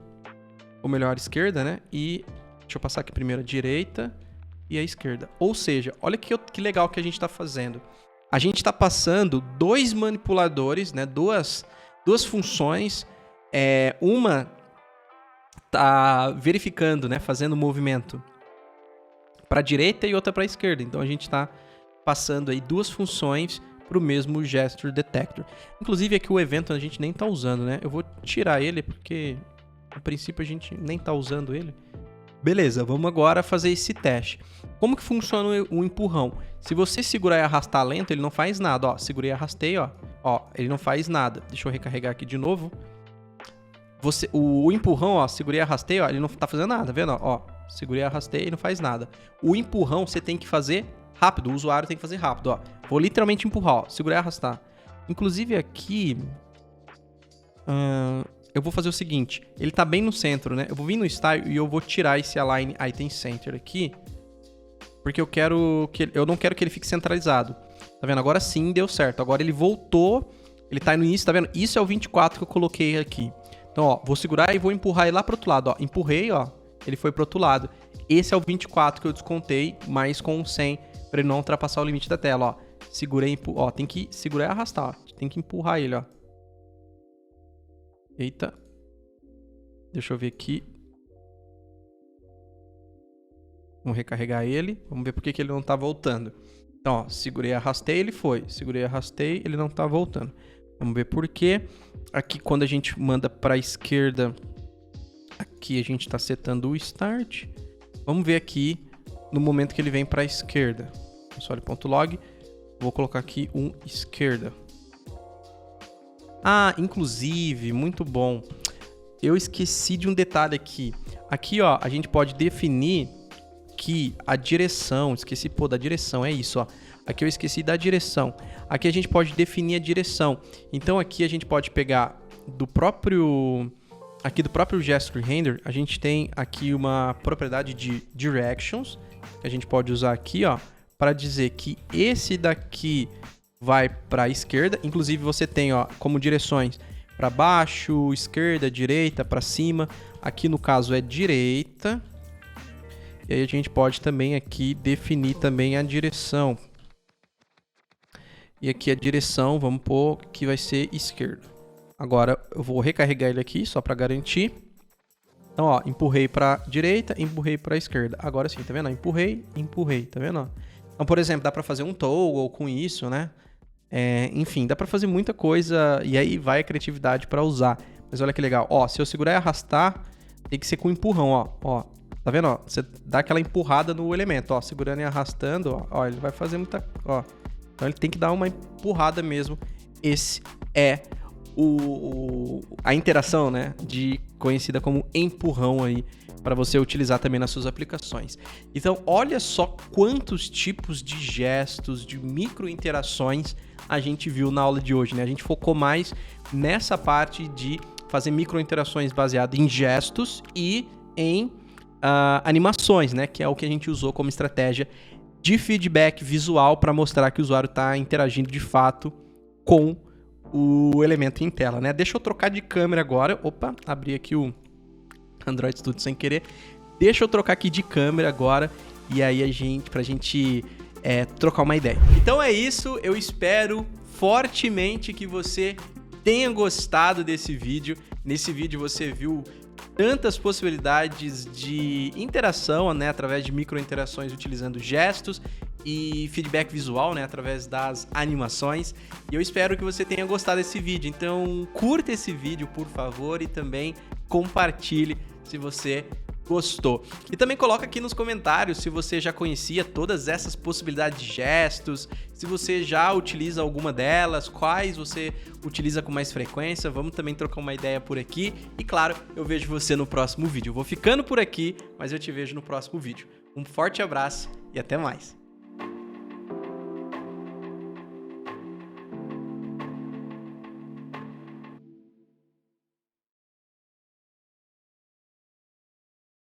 ou melhor, esquerda, né? E deixa eu passar aqui primeiro a direita e a esquerda. Ou seja, olha que legal que a gente está fazendo. A gente está passando dois manipuladores, né? Duas funções. Uma está verificando, né? Fazendo o movimento para a direita e outra para a esquerda. Então a gente está passando aí duas funções para o mesmo gesture detector. Inclusive aqui o evento a gente nem está usando, né? Eu vou tirar ele porque a princípio a gente nem está usando ele. Beleza, vamos agora fazer esse teste. Como que funciona o empurrão? Se você segurar e arrastar lento, ele não faz nada. Ó, segurei e arrastei, ó. Ó, ele não faz nada. Deixa eu recarregar aqui de novo. O empurrão, ó, segurei e arrastei, ó, ele não tá fazendo nada, tá vendo? Ó, segurei e arrastei e não faz nada. O empurrão você tem que fazer rápido, o usuário tem que fazer rápido, ó. Vou literalmente empurrar, ó, segurar e arrastar. Inclusive aqui... eu vou fazer o seguinte, ele tá bem no centro, né? Eu vou vir no Style e eu vou tirar esse Align Item Center aqui, porque eu não quero que ele fique centralizado. Tá vendo? Agora sim deu certo. Agora ele voltou, ele tá no início, tá vendo? Isso é o 24 que eu coloquei aqui. Então, ó, vou segurar e vou empurrar ele lá pro outro lado, ó. Empurrei, ó, ele foi pro outro lado. Esse é o 24 que eu descontei, mas com 100, pra ele não ultrapassar o limite da tela, ó. Segurei, ó, tem que segurar e arrastar, ó. Tem que empurrar ele, ó. Eita. Deixa eu ver aqui. Vamos recarregar ele. Vamos ver por que ele não tá voltando. Então, ó, segurei, arrastei, ele foi. Segurei, arrastei, ele não tá voltando. Vamos ver por quê. Aqui, quando a gente manda para a esquerda, aqui a gente está setando o start. Vamos ver aqui no momento que ele vem para a esquerda. Console.log. Vou colocar aqui um esquerda. Ah, inclusive, muito bom. Eu esqueci de um detalhe aqui. Aqui, ó, a gente pode definir que a direção, esqueci, pô, da direção, é isso, ó. Aqui eu esqueci da direção. Aqui a gente pode definir a direção. Então aqui a gente pode pegar do próprio Gesture Render, a gente tem aqui uma propriedade de Directions, que a gente pode usar aqui, ó, para dizer que esse daqui vai para a esquerda. Inclusive você tem, ó, como direções para baixo, esquerda, direita, para cima. Aqui no caso é direita. E aí a gente pode também aqui definir também a direção. E aqui a direção, vamos pôr que vai ser esquerda. Agora eu vou recarregar ele aqui só para garantir. Então, ó, empurrei para direita, empurrei para esquerda. Agora sim, tá vendo? Empurrei, empurrei, tá vendo? Então, por exemplo, dá para fazer um toggle com isso, né? Enfim, dá para fazer muita coisa e aí vai a criatividade para usar. Mas olha que legal. Ó, se eu segurar e arrastar, tem que ser com empurrão, ó. Tá vendo? Ó, você dá aquela empurrada no elemento, ó, segurando e arrastando, ó, ele vai fazer muita, ó. Então ele tem que dar uma empurrada mesmo. Esse é a interação, né, conhecida como empurrão aí, para você utilizar também nas suas aplicações. Então, olha só quantos tipos de gestos, de micro interações a gente viu na aula de hoje, né? A gente focou mais nessa parte de fazer micro interações baseadas em gestos e em animações, né? Que é o que a gente usou como estratégia de feedback visual para mostrar que o usuário está interagindo de fato com o elemento em tela, né? Deixa eu trocar de câmera agora. Opa, abri aqui o Android Studio sem querer. Deixa eu trocar aqui de câmera agora e aí pra gente trocar uma ideia. Então é isso, eu espero fortemente que você tenha gostado desse vídeo. Nesse vídeo você viu tantas possibilidades de interação, né, através de micro interações utilizando gestos e feedback visual, né, através das animações. E eu espero que você tenha gostado desse vídeo. Então, curta esse vídeo, por favor, e também compartilhe se você gostou. E também coloca aqui nos comentários se você já conhecia todas essas possibilidades de gestos, se você já utiliza alguma delas, quais você utiliza com mais frequência. Vamos também trocar uma ideia por aqui. E claro, eu vejo você no próximo vídeo. Eu vou ficando por aqui, mas eu te vejo no próximo vídeo. Um forte abraço e até mais.